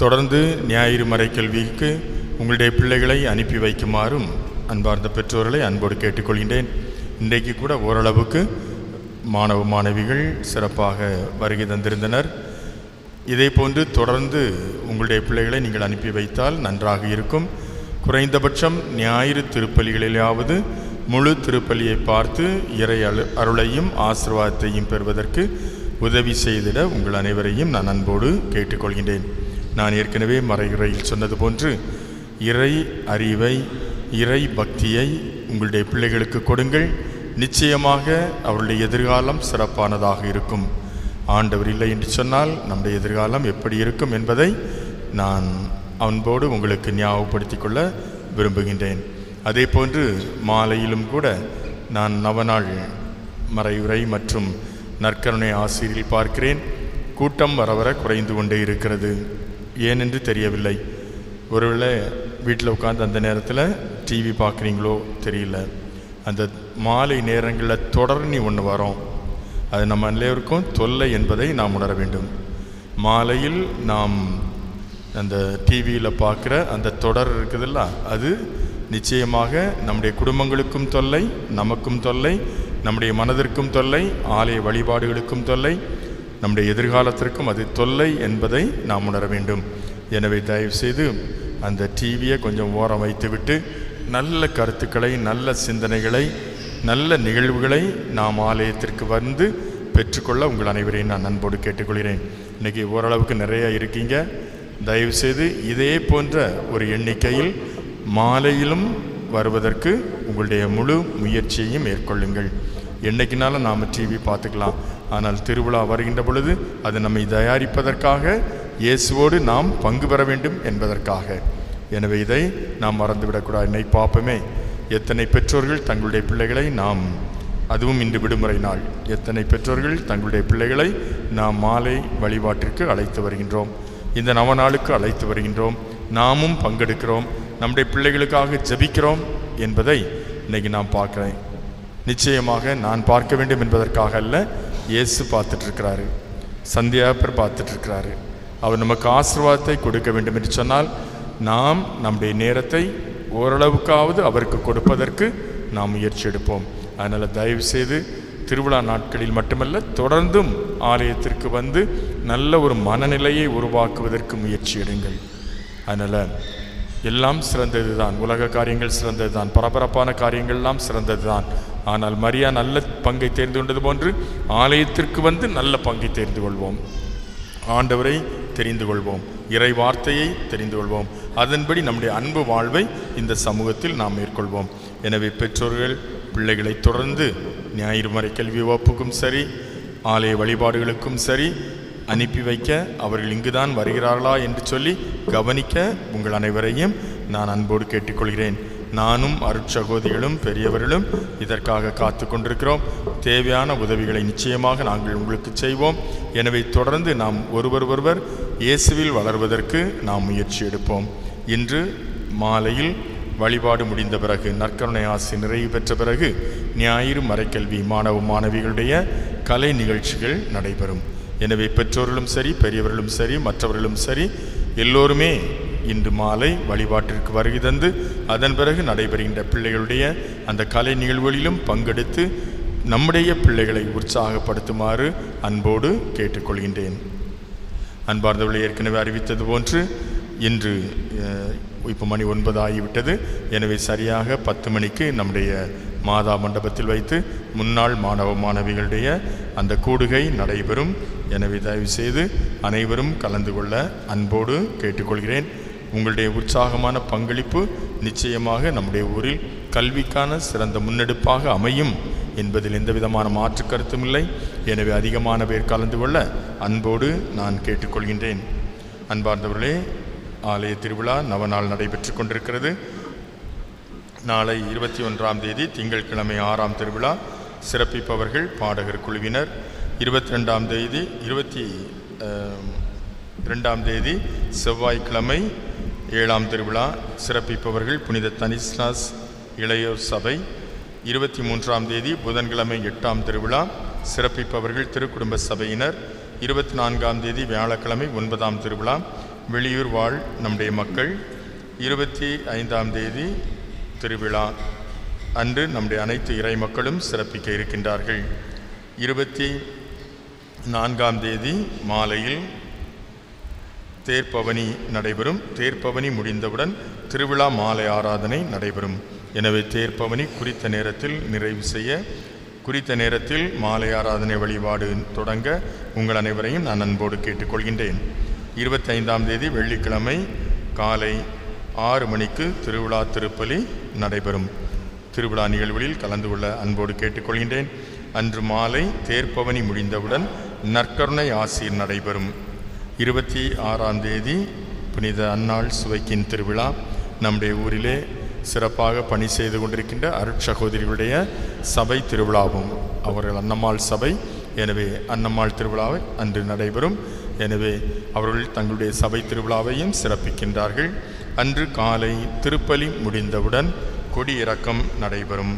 தொடர்ந்து ஞாயிறு மறைக்கல்விக்கு உங்களுடைய பிள்ளைகளை அனுப்பி வைக்குமாறும் அன்பார்ந்த பெற்றோர்களை அன்போடு கேட்டுக்கொள்கின்றேன். இன்றைக்கு கூட ஓரளவுக்கு மாணவ மாணவிகள் சிறப்பாக வருகை தந்திருந்தனர். இதே போன்று தொடர்ந்து உங்களுடைய பிள்ளைகளை நீங்கள் அனுப்பி வைத்தால் நன்றாக இருக்கும். குறைந்தபட்சம் ஞாயிறு திருப்பலிகளிலாவது முழு திருப்பலியை பார்த்து இறை அருளையும் ஆசீர்வாதத்தையும் பெறுவதற்கு உதவி செய்திட உங்கள் அனைவரையும் நான் அன்போடு கேட்டுக்கொள்கின்றேன். நான் ஏற்கனவே மறையுரையில் சொன்னது போன்று இறை அறிவை, இறை பக்தியை உங்களுடைய பிள்ளைகளுக்கு கொடுங்கள். நிச்சயமாக அவருடைய எதிர்காலம் சிறப்பானதாக இருக்கும். ஆண்டவர் இல்லை என்று சொன்னால் நம்முடைய எதிர்காலம் எப்படி இருக்கும் என்பதை நான் அன்போடு உங்களுக்கு ஞாபகப்படுத்திக் கொள்ள விரும்புகின்றேன். அதே போன்று மாலையிலும் கூட நான் நவநாள் மறையுரை மற்றும் நற்கருணை ஆசிரியரில் பார்க்கிறேன். கூட்டம் வர வர குறைந்து கொண்டே இருக்கிறது. ஏனென்று தெரியவில்லை. ஒருவேளை வீட்டில் உட்காந்து அந்த நேரத்தில் டிவி பார்க்குறீங்களோ தெரியல. அந்த மாலை நேரங்களில் தொடர்னி ஒன்று வரும். அது நம்ம எல்லோருக்கும் தொல்லை என்பதை நாம் உணர வேண்டும். மாலையில் நாம் அந்த டிவியில் பார்க்குற அந்த தொடர் இருக்குதுல்ல, அது நிச்சயமாக நம்முடைய குடும்பங்களுக்கும் தொல்லை, நமக்கும் தொல்லை, நம்முடைய மனதிற்கும் தொல்லை, ஆலய வழிபாடுகளுக்கும் தொல்லை, நம்முடைய எதிர்காலத்திற்கும் அது தொல்லை என்பதை நாம் உணர வேண்டும். எனவே தயவுசெய்து அந்த டிவியை கொஞ்சம் ஓரம் வைத்துவிட்டு நல்ல கருத்துக்களை, நல்ல சிந்தனைகளை, நல்ல நிகழ்வுகளை நாம் ஆலயத்திற்கு வந்து பெற்றுக்கொள்ள உங்கள் அனைவரையும் நான் அன்போடு கேட்டுக்கொள்கிறேன். இன்றைக்கி ஓரளவுக்கு நிறையா இருக்கீங்க. தயவுசெய்து இதே போன்ற ஒரு எண்ணிக்கையில் மாலையிலும் வருவதற்கு உங்களுடைய முழு முயற்சியையும் மேற்கொள்ளுங்கள். என்னைக்குனாலும் நாம் டிவி பார்த்துக்கலாம். ஆனால் திருவிழா வருகின்ற பொழுது அது நம்மை தயாரிப்பதற்காக, இயேசுவோடு நாம் பங்கு பெற வேண்டும் என்பதற்காக. எனவே இதை நாம் மறந்துவிடக்கூடாது. என்னை பார்ப்போமே, எத்தனை பெற்றோர்கள் தங்களுடைய பிள்ளைகளை நாம், அதுவும் இன்று விடுமுறை நாள், எத்தனை பெற்றோர்கள் தங்களுடைய பிள்ளைகளை நாம் மாலை வழிபாட்டிற்கு அழைத்து வருகின்றோம். இந்த நவநாளுக்கு அழைத்து வருகின்றோம். நாமும் பங்கெடுக்கிறோம், நம்முடைய பிள்ளைகளுக்காக ஜெபிக்கிறோம் என்பதை இன்றைக்கி நான் பார்க்குறேன். நிச்சயமாக நான் பார்க்க வேண்டும் என்பதற்காக அல்ல, இயேசு பார்த்துட்ருக்கிறாரு, சந்தியாப்பர் பார்த்துட்ருக்கிறாரு. அவர் நமக்கு ஆசீர்வாதத்தை கொடுக்க வேண்டும் என்று சொன்னால் நாம் நம்முடைய நேரத்தை ஓரளவுக்காவது அவருக்கு கொடுப்பதற்கு நாம் முயற்சி எடுப்போம். அதனால் தயவுசெய்து திருவிழா நாட்களில் மட்டுமல்ல, தொடர்ந்தும் ஆலயத்திற்கு வந்து நல்ல ஒரு மனநிலையை உருவாக்குவதற்கு முயற்சி எடுங்கள். அதனால் எல்லாம் சிறந்தது தான், உலக காரியங்கள் சிறந்தது தான், பரபரப்பான காரியங்கள்லாம் சிறந்தது தான். ஆனால் மரியா நல்ல பங்கை தேர்ந்து கொண்டது போன்று ஆலயத்திற்கு வந்து நல்ல பங்கை தேர்ந்து கொள்வோம். ஆண்டவரை தெரிந்து கொள்வோம், இறை வார்த்தையை தெரிந்து கொள்வோம். அதன்படி நம்முடைய அன்பு வாழ்வை இந்த சமூகத்தில் நாம் மேற்கொள்வோம். எனவே பெற்றோர்கள் பிள்ளைகளை தொடர்ந்து ஞாயிறு மறை கல்வி வகுப்புக்கும் சரி, ஆலய வழிபாடுகளுக்கும் சரி அனுப்பி வைக்க, அவர்கள் இங்குதான் வருகிறார்களா என்று சொல்லி கவனிக்க உங்கள் அனைவரையும் நான் அன்போடு கேட்டுக்கொள்கிறேன். நானும் அருட்சகோதிகளும் பெரியவர்களும் இதற்காக காத்து கொண்டிருக்கிறோம். தேவையான உதவிகளை நிச்சயமாக நாங்கள் உங்களுக்கு செய்வோம். எனவே தொடர்ந்து நாம் ஒருவர் இயேசுவில் வளர்வதற்கு நாம் முயற்சி எடுப்போம். இன்று மாலையில் வழிபாடு முடிந்த பிறகு, நற்கருணை ஆசி நிறைவு பெற்ற பிறகு ஞாயிறு மறைக்கல்வி மாணவ மாணவிகளுடைய கலை நிகழ்ச்சிகள் நடைபெறும். எனவே பெற்றோர்களும் சரி, பெரியவர்களும் சரி, மற்றவர்களும் சரி, எல்லோருமே இன்று மாலை வழிபாட்டிற்கு வருகை தந்து அதன் பிறகு நடைபெறுகின்ற பிள்ளைகளுடைய அந்த கலை நிகழ்வுகளிலும் பங்கெடுத்து நம்முடைய பிள்ளைகளை உற்சாகப்படுத்துமாறு அன்போடு கேட்டுக்கொள்கின்றேன். அன்பார்ந்தவர்களை ஏற்கனவே அறிவித்தது போன்று இன்று இப்போ மணி 9 ஆகிவிட்டது. எனவே சரியாக 10 மணிக்கு நம்முடைய மாதா மண்டபத்தில் வைத்து முன்னாள் மாணவ மாணவிகளுடைய அந்த கூடுகை நடைபெறும். எனவே தயவுசெய்து அனைவரும் கலந்து கொள்ள அன்போடு கேட்டுக்கொள்கிறேன். உங்களுடைய உற்சாகமான பங்களிப்பு நிச்சயமாக நம்முடைய ஊரில் கல்விக்கான சிறந்த முன்னெடுப்பாக அமையும் என்பதில் எந்த விதமான மாற்று கருத்தும் இல்லை. எனவே அதிகமான பேர் கலந்து கொள்ள அன்போடு நான் கேட்டுக்கொள்கின்றேன். அன்பார்ந்தவர்களே, ஆலய திருவிழா நவநாள் நடைபெற்று கொண்டிருக்கிறது. நாளை 21ஆம் தேதி திங்கட்கிழமை 6ஆம் திருவிழா. சிறப்பிப்பவர்கள் பாடகர் குழுவினர். 22ஆம் தேதி 22ஆம் தேதி செவ்வாய்க்கிழமை 7ஆம் திருவிழா. சிறப்பிப்பவர்கள் புனித தனிஸ்லாஸ் இளையோர் சபை. 23ஆம் தேதி புதன்கிழமை 8ஆம் திருவிழா. சிறப்பிப்பவர்கள் திருக்குடும்ப சபையினர். 24ஆம் தேதி வியாழக்கிழமை 9ஆம் திருவிழா. வெளியூர் வாழ் நம்முடைய மக்கள் 25ஆம் தேதி திருவிழா அன்று நம்முடைய அனைத்து இறை மக்களும் சிறப்பிக்க இருக்கின்றார்கள். 24ஆம் தேதி மாலையில் தேர்ப்பவனி நடைபெறும். தேர்ப்பவனி முடிந்தவுடன் திருவிழா மாலை ஆராதனை நடைபெறும். எனவே தேர்ப்பவனி குறித்த நேரத்தில் நிறைவு செய்ய, குறித்த நேரத்தில் மாலை ஆராதனை வழிபாடு தொடங்க உங்கள் அனைவரையும் நான் அன்போடு கேட்டுக்கொள்கின்றேன். 25ஆம் தேதி வெள்ளிக்கிழமை காலை 6 மணிக்கு திருவிழா திருப்பலி நடைபெறும். திருவிழா நிகழ்வுகளில் கலந்து கொள்ள அன்போடு கேட்டுக்கொள்கின்றேன். அன்று மாலை தேர்ப்பவனி முடிந்தவுடன் நற்கருணை ஆசீர் நடைபெறும். 26ஆம் தேதி புனித அன்னாள் சுவைக்கின் திருவிழா. நம்முடைய ஊரிலே சிறப்பாக பணி செய்து கொண்டிருக்கின்ற அருட்சகோதரிகளுடைய சபை திருவிழாவும் அவர்கள் அன்னம்மாள் சபை. எனவே அன்னம்மாள் திருவிழாவை அன்று நடைபெறும். எனவே அவர்கள் தங்களுடைய சபை திருவிழாவையும் சிறப்பிக்கின்றார்கள். அன்று காலை திருப்பலி முடிந்தவுடன் கொடியிறக்கம் நடைபெறும்.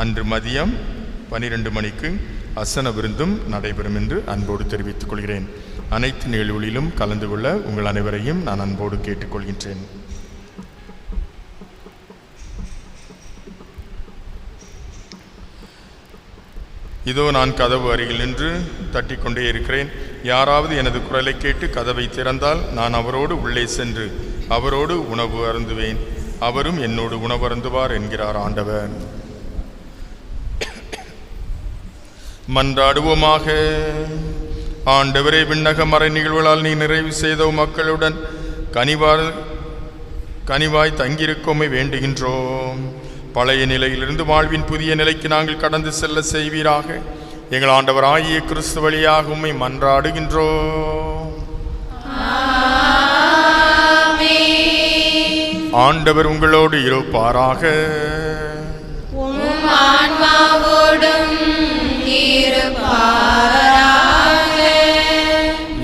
அன்று மதியம் 12 மணிக்கு அசன விருந்தும் நடைபெறும் என்று அன்போடு தெரிவித்துக் கொள்கிறேன். அனைத்து நிகழ்வுகளிலும் கலந்து கொள்ள உங்கள் அனைவரையும் நான் அன்போடு கேட்டுக்கொள்கின்றேன். இதோ நான் கதவு அருகில் நின்று தட்டிக்கொண்டே இருக்கிறேன். யாராவது எனது குரலை கேட்டு கதவை திறந்தால் நான் அவரோடு உள்ளே சென்று அவரோடு உணவு அருந்துவேன், அவரும் என்னோடு உணவு அருந்துவார் என்கிறார் ஆண்டவர். மன்றாடுவோமாக. ஆண்டவரே, விண்ணக மறை நிகழ்வுகளால் நீ நிறைவு செய்த மக்களுடன் கனிவாய் தங்கியிருக்கோமை வேண்டுகின்றோம். பழைய நிலையிலிருந்து வாழ்வின் புதிய நிலைக்கு நாங்கள் கடந்து செல்ல செய்வீராக. எங்கள் ஆண்டவர் ஆகிய கிறிஸ்து வழியாக உம்மை மன்றாடுகின்றோம். ஆண்டவர் உங்களோடு இருப்பாராக.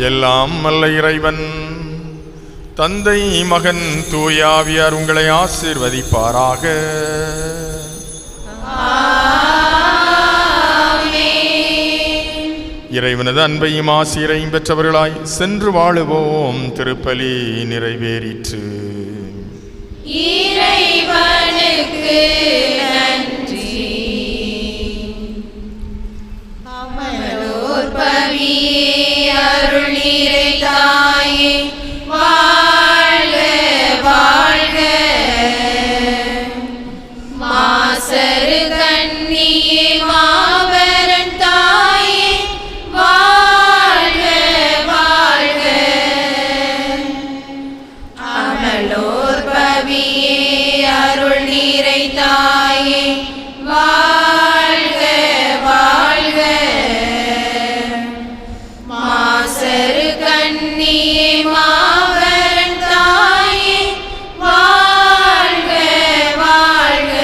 எல்லாம் வல்ல இறைவன் தந்தை, மகன், தூயாவியார் உங்களை ஆசீர்வதிப்பாராக. இறைவனது அன்பையும் ஆசீரையும் பெற்றவர்களாய் சென்று வாழுவோம். திருப்பலி நிறைவேறிற்று. இறைவனுக்கு நன்றி. அமலோர் பவியே அருள் நீரை தாயே, வாழ்க வாழ்க. மாசரு கண்ணியே மாபரன் தாயே, வாழ்க வாழ்க. அமலோர் பவியே அருள் நீரை தாயே, வாழ்க வாழ்க. மாசரு கண்ணியே மாபரன் தாயே, வாழ்க வாழ்க.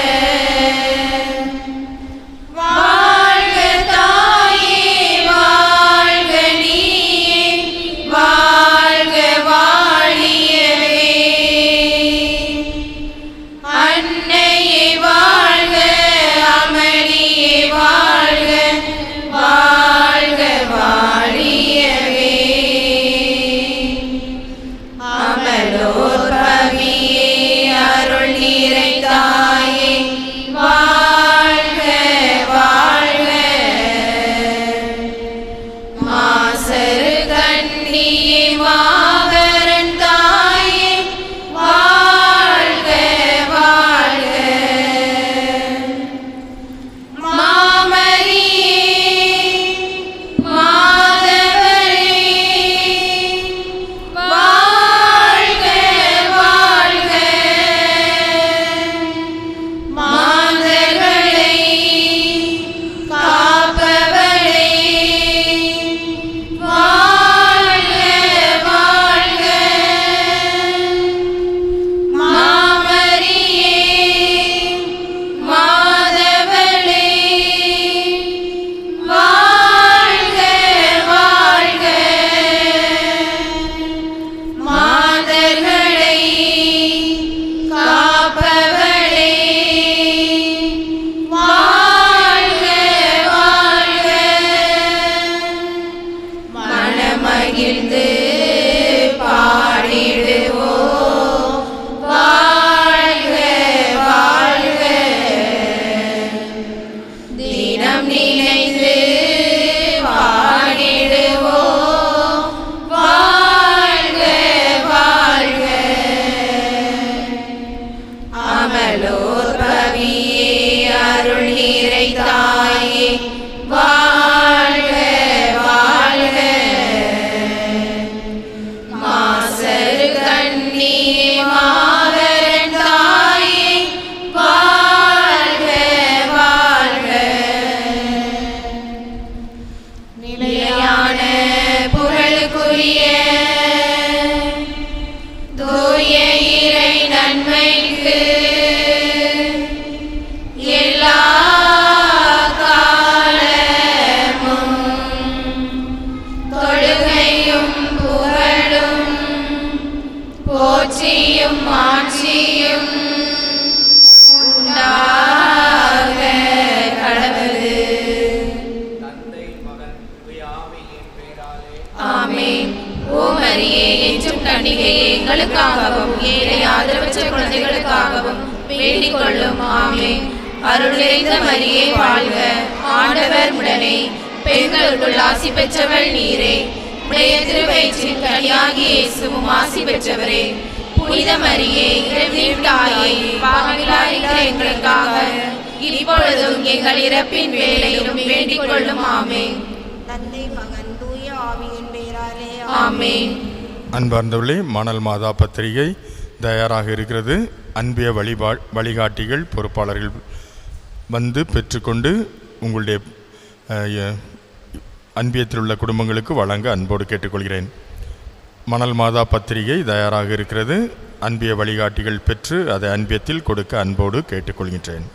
தாயே வாழ்க வாழ்க. மாசரு கண்ணி மாகரன் தாயே வாழ்க வாழ்க. நிலையான புகழுக்குரிய தூய இறை நன்மைக்கு எல்லா காலமும் தொழுகையும் புகழும் போற்றியும் மாற்றியும் உண்டாக கடவுது. ஆமென். ஓ மரியே, என்றும் கன்னிகையே, எங்களுக்காகவும் ஏழை ஆதரவற்ற குழந்தைகளுக்காகவும் வேண்டிக் கொள்ளும். ஆமென். அருள் நிறைந்த மரியே வாழ்க, ஆண்டவர் உடனே பெண்களுக்குள் ஆசி பெற்றவள் நீரே. உடைய திருவயிற்றின் கனியாகிய இயேசுவும் ஆசி பெற்றவரே. புனித மரியே, இறைவனின் தாயே, பாவிகளாயிருக்கிற எங்களுக்காக இப்பொழுதும் எங்கள் இறப்பின் வேளையிலும் வேண்டிக் கொள்ளும். ஆமென். தந்தை மகன் தூய ஆவியின் பெயராலே ஆமென். அன்பார்ந்தவர்களே, மணல் மாதா பத்திரிகை தயாராக இருக்கிறது. அன்பிய வழிகாட்டிகள் பொறுப்பாளர்கள் வந்து பெற்றுக்கொண்டு உங்களுடைய அன்பியத்தில் உள்ள குடும்பங்களுக்கு வழங்க அன்போடு கேட்டுக்கொள்கிறேன். மணல் மாதா பத்திரிகை தயாராக இருக்கிறது. அன்பிய வழிகாட்டிகள் பெற்று அதை அன்பியத்தில் கொடுக்க அன்போடு கேட்டுக்கொள்கின்றேன்.